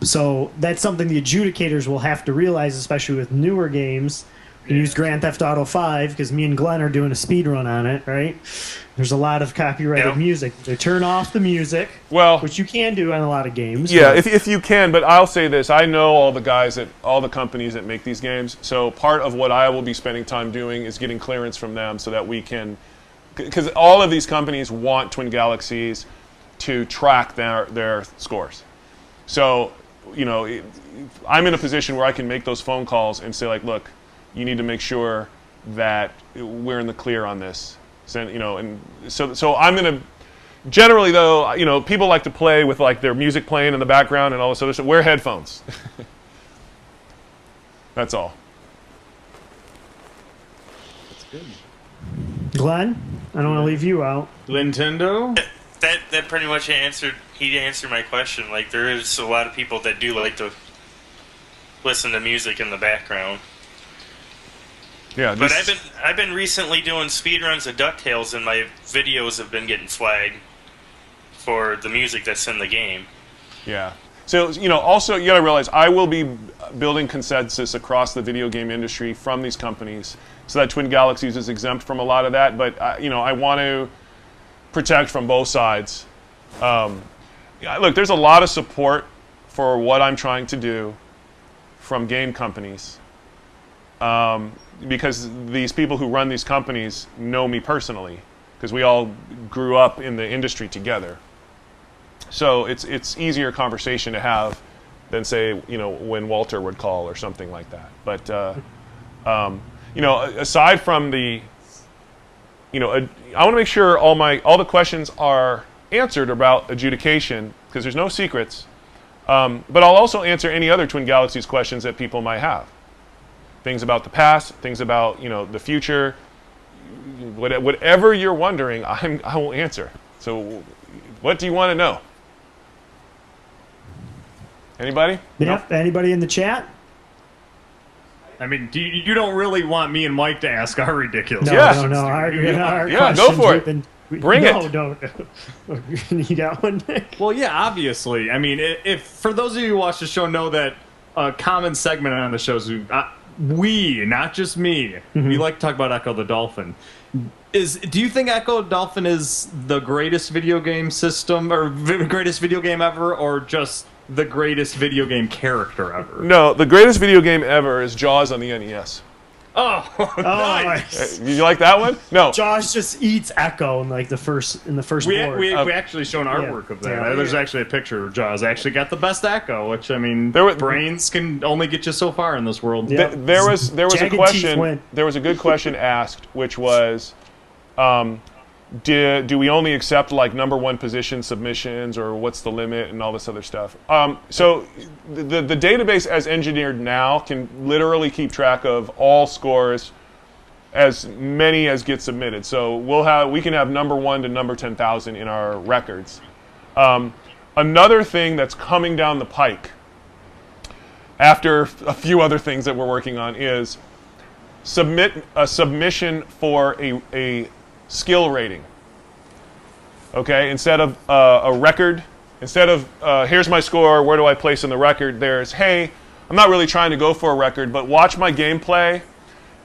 So that's something the adjudicators will have to realize, especially with newer games. You can use Grand Theft Auto 5, because me and Glenn are doing a speed run on it, right? There's a lot of copyrighted music. They turn off the music, which you can do on a lot of games. Yeah, if you can, but I'll say this. I know all the companies that make these games, so part of what I will be spending time doing is getting clearance from them so that we can... Because all of these companies want Twin Galaxies to track their scores. So I'm in a position where I can make those phone calls and say, like, look, you need to make sure that we're in the clear on this. And so I'm going to, generally though, people like to play with like their music playing in the background and all this other stuff. Wear headphones. That's all. That's good. Glenn, I don't want to leave you out. Nintendo? That pretty much answered my question. Like, there is a lot of people that do like to listen to music in the background. Yeah, but I've been recently doing speedruns of DuckTales, and my videos have been getting flagged for the music that's in the game. Yeah. So, also you got to realize I will be building consensus across the video game industry from these companies, so that Twin Galaxies is exempt from a lot of that. But I want to protect from both sides. Look, there's a lot of support for what I'm trying to do from game companies. Because these people who run these companies know me personally, because we all grew up in the industry together. So it's easier conversation to have than, say, when Walter would call or something like that. But aside from the, I want to make sure all the questions are answered about adjudication, because there's no secrets. But I'll also answer any other Twin Galaxies questions that people might have. Things about the past, things about the future, whatever you're wondering, I will answer. So, what do you want to know? Anybody? Yep. No? Anybody in the chat? I mean, you don't really want me and Mike to ask our ridiculous questions? No. Our go for it. Bring it. No. You got one? Well, yeah, obviously. I mean, if for those of you who watch the show know that a common segment on the show is we, not just me, we like to talk about Echo the Dolphin. Do you think Echo the Dolphin is the greatest video game system, or greatest video game ever, or just the greatest video game character ever? No, the greatest video game ever is Jaws on the NES. Oh, nice. You like that one? No. Jaws just eats Echo in the first board. We actually shown artwork of that. Yeah. There's actually a picture of Jaws. Actually got the best Echo, which, I mean, brains can only get you so far in this world. Yep. There was a question. There was a good question asked, which was, do we only accept like #1 position submissions, or what's the limit, and all this other stuff? So the database as engineered now can literally keep track of all scores, as many as get submitted. So we can have #1 to number 10,000 in our records. Another thing that's coming down the pike, after a few other things that we're working on, is submit a submission for a skill rating. Okay, instead of a record, instead of here's my score, where do I place in the record, there's, hey, I'm not really trying to go for a record, but watch my gameplay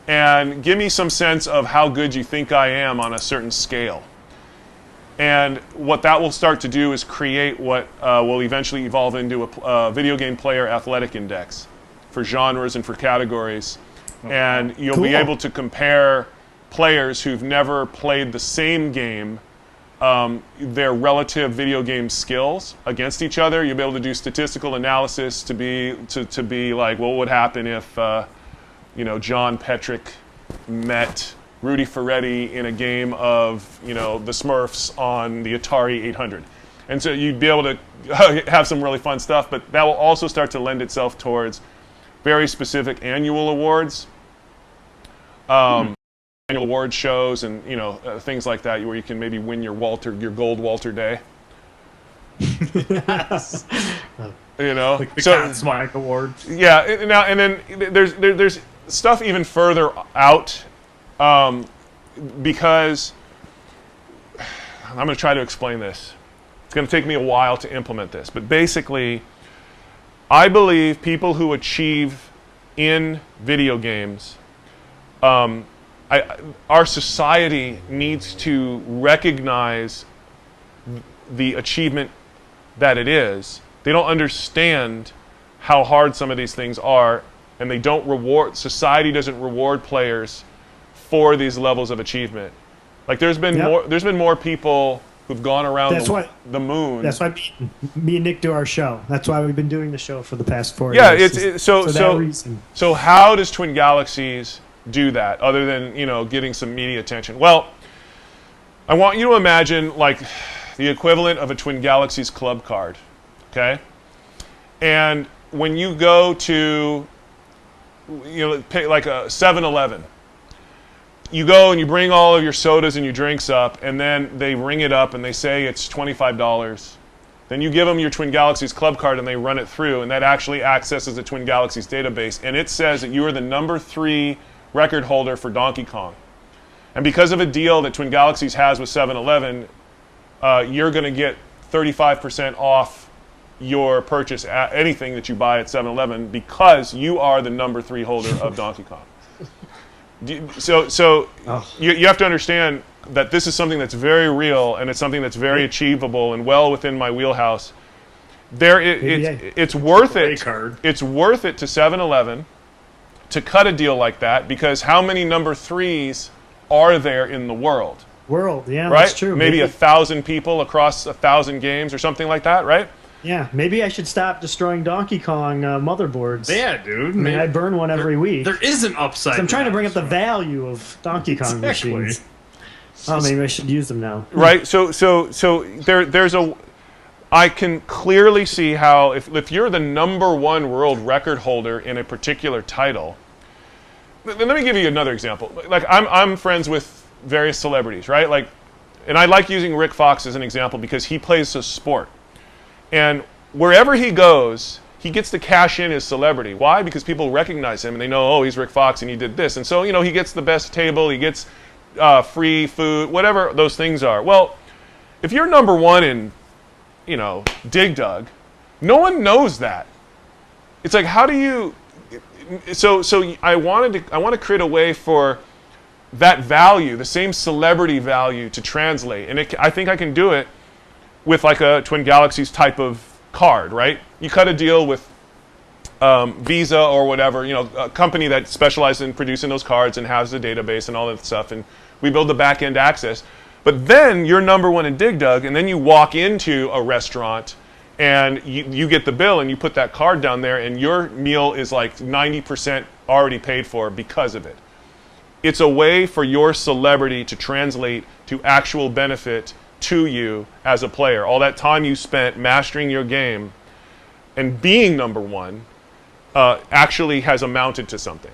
and give me some sense of how good you think I am on a certain scale. And what that will start to do is create what will eventually evolve into a video game player athletic index for genres and for categories. And you'll be able to compare players who've never played the same game, their relative video game skills against each other. You'll be able to do statistical analysis to be like, what would happen if John Petrick met Rudy Ferretti in a game of the Smurfs on the Atari 800. And so you'd be able to have some really fun stuff, but that will also start to lend itself towards very specific annual awards. Annual award shows and things like that, where you can maybe win your gold Walter Day. Yes. Like the Conn Smythe Award. Yeah. And then there's stuff even further out, because I'm going to try to explain this. It's going to take me a while to implement this, but basically, I believe people who achieve in video games, our society needs to recognize the achievement that it is. They don't understand how hard some of these things are, and society doesn't reward players for these levels of achievement. Like there's been more people who've gone around the moon. That's why me and Nick do our show. That's why we've been doing the show for the past 4 years. Yeah, it's for that reason. So how does Twin Galaxies do that, other than getting some media attention? Well, I want you to imagine like the equivalent of a Twin Galaxies club card, okay? And when you go to pay like a 7-Eleven, you go and you bring all of your sodas and your drinks up, and then they ring it up and they say it's $25. Then you give them your Twin Galaxies club card and they run it through, and that actually accesses the Twin Galaxies database, and it says that you are the number 3 record holder for Donkey Kong. And because of a deal that Twin Galaxies has with 7-Eleven, you're going to get 35% off your purchase, anything that you buy at 7-Eleven, because you are the number 3 holder of Donkey Kong. So you have to understand that this is something that's very real, and it's something that's very achievable and well within my wheelhouse. It's worth it. It's worth it to 7-Eleven to cut a deal like that, because how many number 3s are there in the world? Yeah, right? That's true. Maybe 1,000 people across 1,000 games or something like that, right? Yeah, maybe I should stop destroying Donkey Kong motherboards. Yeah, dude. I mean, I burn one every week. There is an upside. I'm trying to bring up the value of Donkey Kong machines. Oh, maybe I should use them now. Right. So there's a. I can clearly see how if you're the number 1 world record holder in a particular title. Let me give you another example. Like I'm friends with various celebrities, right? Like, and I like using Rick Fox as an example because he plays a sport. And wherever he goes, he gets to cash in his celebrity. Why? Because people recognize him and they know, oh, he's Rick Fox and he did this. And so, he gets the best table, he gets free food, whatever those things are. Well, if you're number 1 in, Dig Dug, no one knows that. It's like, how do you... So I want to create a way for that value, the same celebrity value, to translate. And I think I can do it with like a Twin Galaxies type of card, right? You cut a deal with Visa or whatever, a company that specializes in producing those cards and has the database and all that stuff, and we build the back-end access. But then you're number 1 in Dig Dug, and then you walk into a restaurant and you get the bill and you put that card down there, and your meal is like 90% already paid for because of it. It's a way for your celebrity to translate to actual benefit to you as a player. All that time you spent mastering your game and being number 1 actually has amounted to something.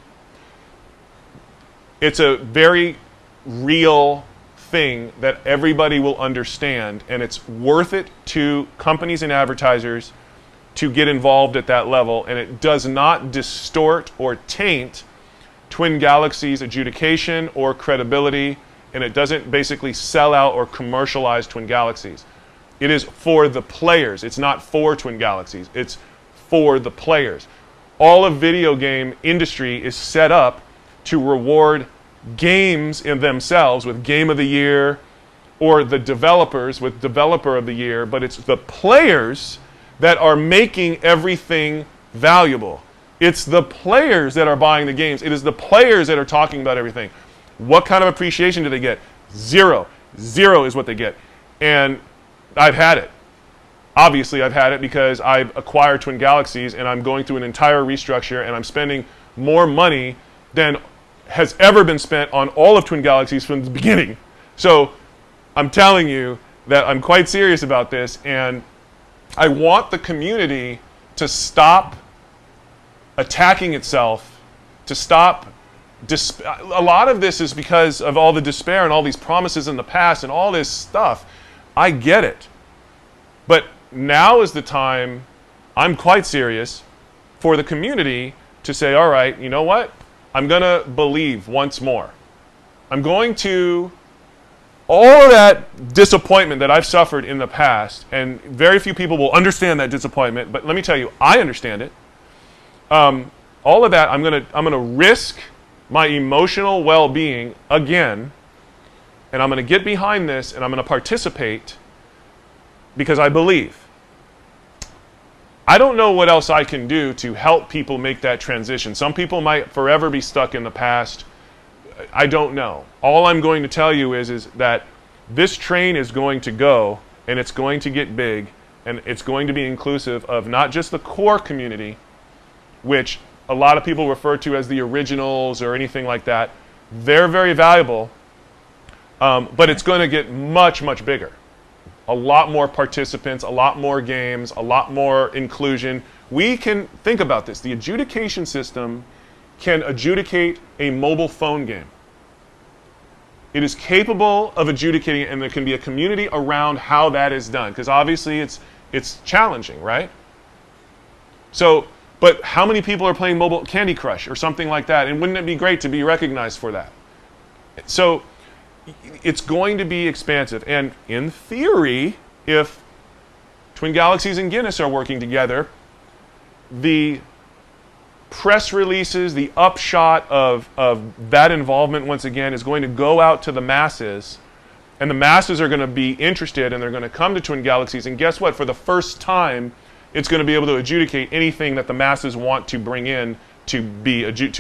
It's a very real thing that everybody will understand, and it's worth it to companies and advertisers to get involved at that level, and it does not distort or taint Twin Galaxies adjudication or credibility, and it doesn't basically sell out or commercialize Twin Galaxies. It is for the players. It's not for Twin Galaxies. It's for the players. All of video game industry is set up to reward games in themselves with Game of the Year, or the developers with Developer of the Year, but it's the players that are making everything valuable. It's the players that are buying the games. It is the players that are talking about everything. What kind of appreciation do they get? 0. 0 is what they get. And I've had it. Obviously, I've had it because I've acquired Twin Galaxies and I'm going through an entire restructure and I'm spending more money than has ever been spent on all of Twin Galaxies from the beginning. So I'm telling you that I'm quite serious about this, and I want the community to stop attacking itself, to stop. A lot of this is because of all the despair and all these promises in the past and all this stuff. I get it. But now is the time, I'm quite serious, for the community to say, all right, you know what? I'm going to believe once more. I'm going to, all of that disappointment that I've suffered in the past, and very few people will understand that disappointment, but let me tell you, I understand it. All of that, I'm gonna risk my emotional well-being again, and I'm going to get behind this, and I'm going to participate because I believe. I don't know what else I can do to help people make that transition. Some people might forever be stuck in the past. I don't know. All I'm going to tell you is that this train is going to go, and it's going to get big, and it's going to be inclusive of not just the core community, which a lot of people refer to as the originals or anything like that. They're very valuable, but it's going to get much, much bigger. A lot more participants, a lot more games, a lot more inclusion. We can think about this. The adjudication system can adjudicate a mobile phone game. It is capable of adjudicating, and there can be a community around how that is done, because obviously it's challenging, right? So, but how many people are playing mobile Candy Crush or something like that? And wouldn't it be great to be recognized for that? So it's going to be expansive. And in theory, if Twin Galaxies and Guinness are working together, the press releases, the upshot of that involvement, once again, is going to go out to the masses. And the masses are going to be interested, and they're going to come to Twin Galaxies. And guess what? For the first time, it's going to be able to adjudicate anything that the masses want to bring in to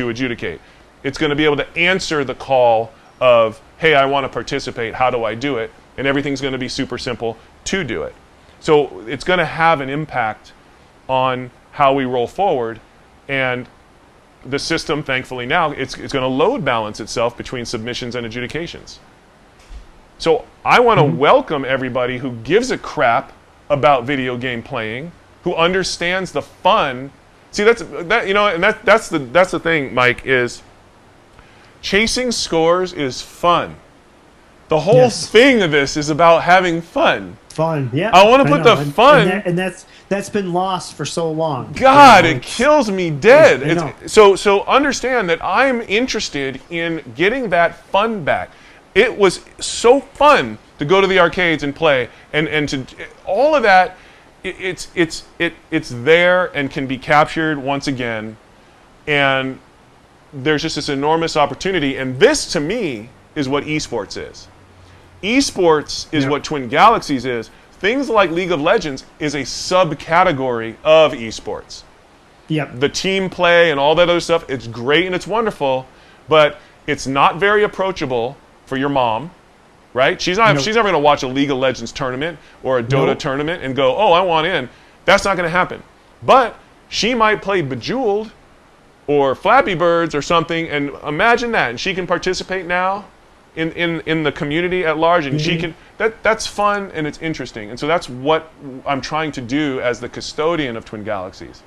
adjudicate. It's going to be able to answer the call of, hey, I want to participate, how do I do it? And everything's going to be super simple to do it. So it's going to have an impact on how we roll forward. And the system, thankfully now, it's going to load balance itself between submissions and adjudications. So I want to welcome everybody who gives a crap about video game playing, who understands the fun. See, that's the thing, Mike, is chasing scores is fun. The whole thing of this is about having fun. Fun, yeah. I want to put the fun, and that's been lost for so long. God, it kills me dead. So understand that I'm interested in getting that fun back. It was so fun to go to the arcades and play, and to all of that. It's there and can be captured once again, and there's just this enormous opportunity. And this, to me, is what esports is. Esports is what Twin Galaxies is. Things like League of Legends is a subcategory of esports. Yep. The team play and all that other stuff, it's great and it's wonderful, but it's not very approachable for your mom, right? She's never going to watch a League of Legends tournament or a Dota tournament and go, oh, I want in. That's not going to happen. But she might play Bejeweled or Flappy Birds or something, and imagine that. And she can participate now in the community at large, and she can. That's fun and it's interesting. And so that's what I'm trying to do as the custodian of Twin Galaxies.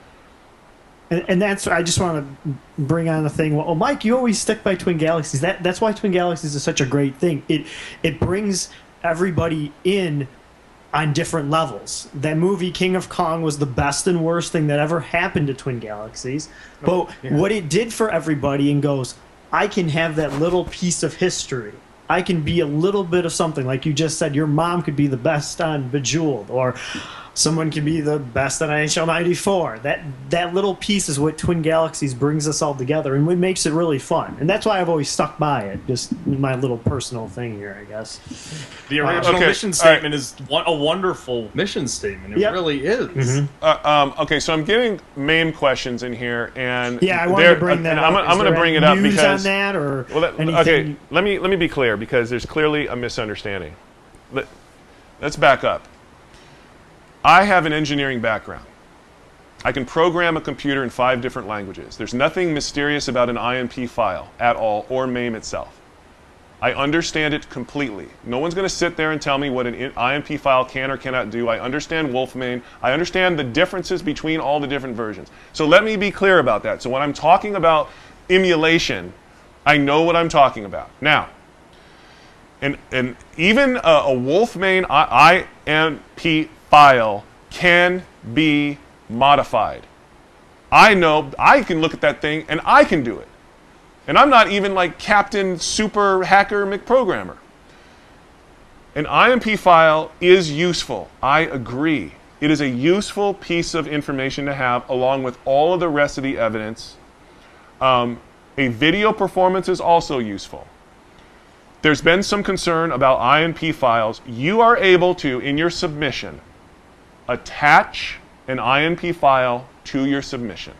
And that's, I just want to bring on the thing. Well, Mike, you always stick by Twin Galaxies. That's why Twin Galaxies is such a great thing. It brings everybody in on different levels. That movie King of Kong was the best and worst thing that ever happened to Twin Galaxies. But what it did for everybody, and goes, I can have that little piece of history. I can be a little bit of something. Like you just said, your mom could be the best on Bejeweled, or someone can be the best on NHL 94. That little piece is what Twin Galaxies brings us all together, and what makes it really fun. And that's why I've always stuck by it. Just my little personal thing here, I guess. The original mission statement is a wonderful mission statement. It really is. Okay, so I'm getting MAME questions in here, and I wanted to bring that up. I'm going to bring it up news because on that or anything? Okay, let me be clear, because there's clearly a misunderstanding. Let's back up. I have an engineering background. I can program a computer in 5 different languages. There's nothing mysterious about an IMP file at all, or MAME itself. I understand it completely. No one's going to sit there and tell me what an IMP file can or cannot do. I understand Wolfmane. I understand the differences between all the different versions. So let me be clear about that. So when I'm talking about emulation, I know what I'm talking about. Now, and even a Wolfmane IMP file can be modified. I know I can look at that thing and I can do it. And I'm not even like Captain Super Hacker McProgrammer. An IMP file is useful. I agree. It is a useful piece of information to have, along with all of the rest of the evidence. A video performance is also useful. There's been some concern about IMP files. You are able to, in your submission, attach an IMP file to your submission.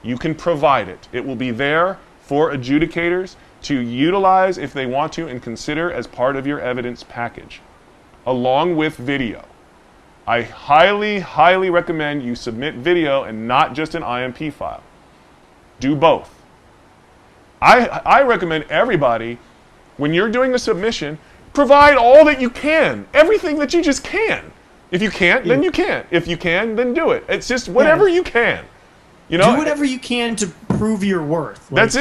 You can provide it. It will be there for adjudicators to utilize if they want to and consider as part of your evidence package, along with video. I highly, highly recommend you submit video and not just an IMP file. Do both. I recommend everybody, when you're doing a submission, provide all that you can, everything that you just can. If you can't, then you can't. If you can, then do it. It's just whatever you can. You know, do whatever you can to prove your worth. Like that's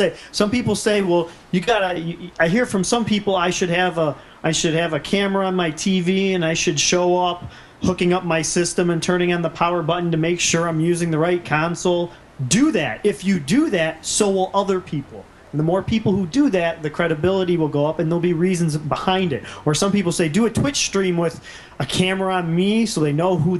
it. Some people say, well, you gotta. I hear from some people I should have a camera on my TV and I should show up hooking up my system and turning on the power button to make sure I'm using the right console. Do that. If you do that, so will other people. And the more people who do that, the credibility will go up, and there'll be reasons behind it. Or some people say, do a Twitch stream with a camera on me, so they know who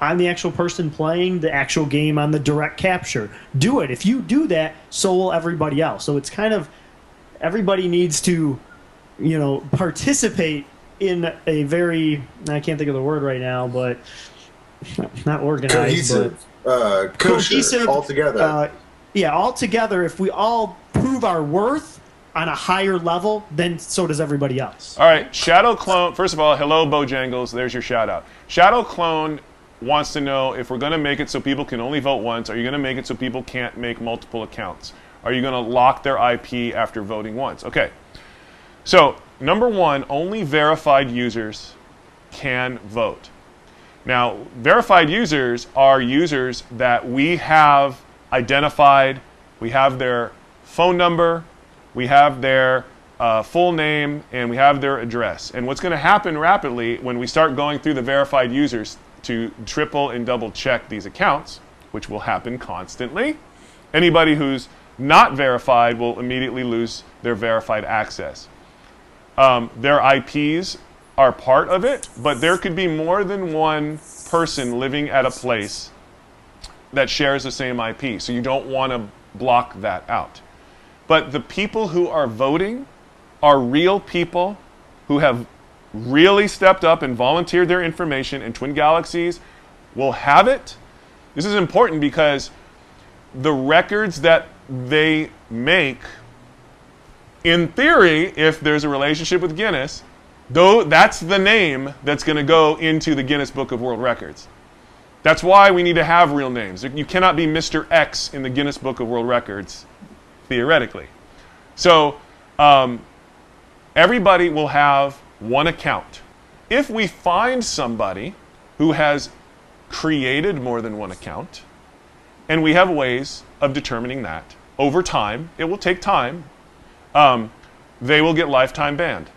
I'm the actual person playing the actual game on the direct capture. Do it. If you do that, so will everybody else. So it's kind of everybody needs to, participate in a very, I can't think of the word right now, but not organized, cohesive altogether. Altogether, if we all prove our worth on a higher level, then so does everybody else. All right, Shadow Clone. First of all, hello, Bojangles. There's your shout out. Shadow Clone wants to know if we're going to make it so people can only vote once. Are you going to make it so people can't make multiple accounts? Are you going to lock their IP after voting once? Okay. So, number one, only verified users can vote. Now, verified users are users that we have identified. We have their phone number, we have their full name, and we have their address. And what's going to happen rapidly when we start going through the verified users to triple and double check these accounts, which will happen constantly, anybody who's not verified will immediately lose their verified access. Their IPs are part of it, but there could be more than one person living at a place that shares the same IP, so you don't want to block that out. But the people who are voting are real people who have really stepped up and volunteered their information, and Twin Galaxies will have it. This is important because the records that they make, in theory, if there's a relationship with Guinness, though that's the name that's going to go into the Guinness Book of World Records. That's why we need to have real names. You cannot be Mr. X in the Guinness Book of World Records, theoretically. So everybody will have one account. If we find somebody who has created more than one account, and we have ways of determining that over time, it will take time, they will get lifetime banned.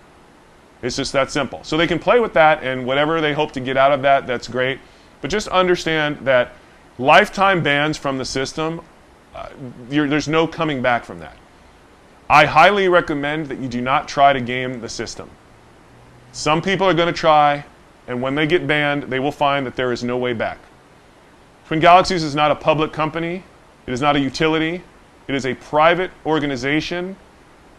It's just that simple. So they can play with that, and whatever they hope to get out of that, that's great. But just understand that lifetime bans from the system, there's no coming back from that. I highly recommend that you do not try to game the system. Some people are going to try, and when they get banned, they will find that there is no way back. Twin Galaxies is not a public company. It is not a utility. It is a private organization,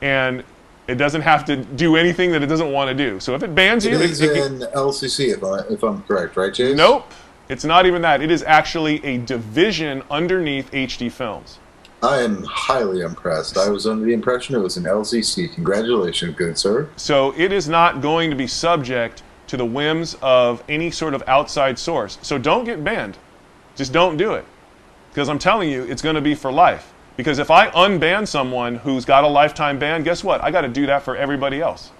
and it doesn't have to do anything that it doesn't want to do. So if it bans you... It is an LCC, if I'm correct, right, Jace? Nope. It's not even that. It is actually a division underneath HD Films. I am highly impressed. I was under the impression it was an LCC. Congratulations, good sir. So it is not going to be subject to the whims of any sort of outside source. So don't get banned. Just don't do it. Because I'm telling you, it's going to be for life. Because if I unban someone who's got a lifetime ban, guess what? I got to do that for everybody else.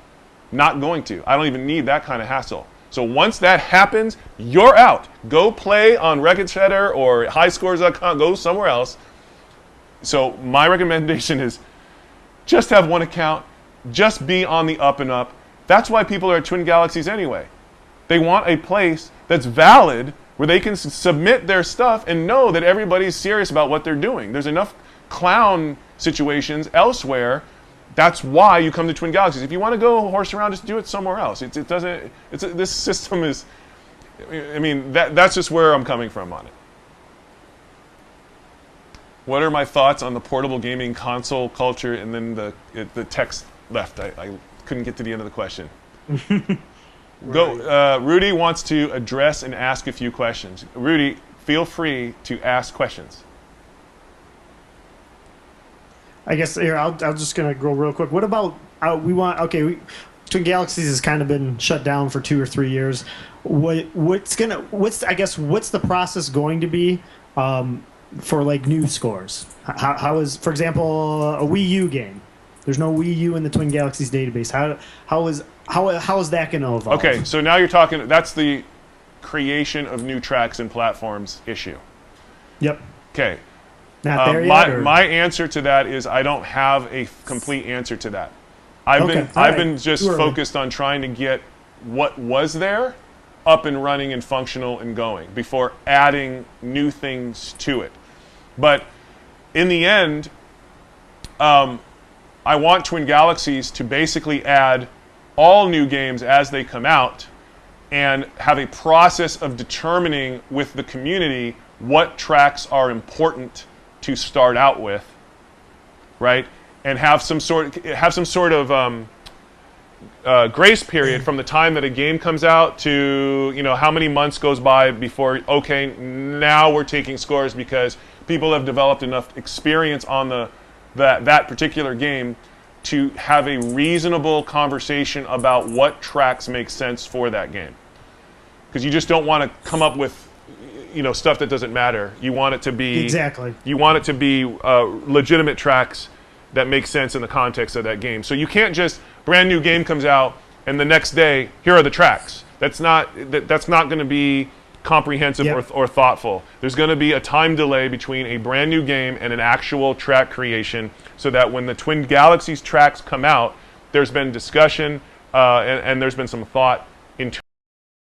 Not going to. I don't even need that kind of hassle. So once that happens, you're out. Go play on Record Cheddar or highscores.com. Go somewhere else. So my recommendation is just have one account. Just be on the up and up. That's why people are at Twin Galaxies anyway. They want a place that's valid where they can submit their stuff and know that everybody's serious about what they're doing. There's enough clown situations elsewhere. That's why you come to Twin Galaxies. If you want to go horse around, just do it somewhere else. This system is, I mean, that's just where I'm coming from on it. What are my thoughts on the portable gaming console culture? And then the text left. I couldn't get to the end of the question. Go. Rudy wants to address and ask a few questions. Rudy, feel free to ask questions. I guess here I'll just gonna go real quick. What about Twin Galaxies has kind of been shut down for 2 or 3 years. What's the process going to be for like new scores? How is, for example, a Wii U game? There's no Wii U in the Twin Galaxies database. How is that going to evolve? Okay, so now you're talking. That's the creation of new tracks and platforms issue. Yep. Okay. Not there yet. My answer to that is I don't have a complete answer to that. I've been just focused on trying to get what was there up and running and functional and going before adding new things to it. But in the end, I want Twin Galaxies to basically add all new games as they come out and have a process of determining with the community what tracks are important to start out with, right? And have some sort of grace period from the time that a game comes out to how many months goes by before now we're taking scores because people have developed enough experience on that particular game to have a reasonable conversation about what tracks make sense for that game. Because you just don't want to come up with stuff that doesn't matter. You want it to be legitimate tracks that make sense in the context of that game. So you can't just brand new game comes out and the next day here are the tracks. That's not going to be comprehensive or thoughtful. There's going to be a time delay between a brand new game and an actual track creation, so that when the Twin Galaxies tracks come out, there's been discussion and there's been some thought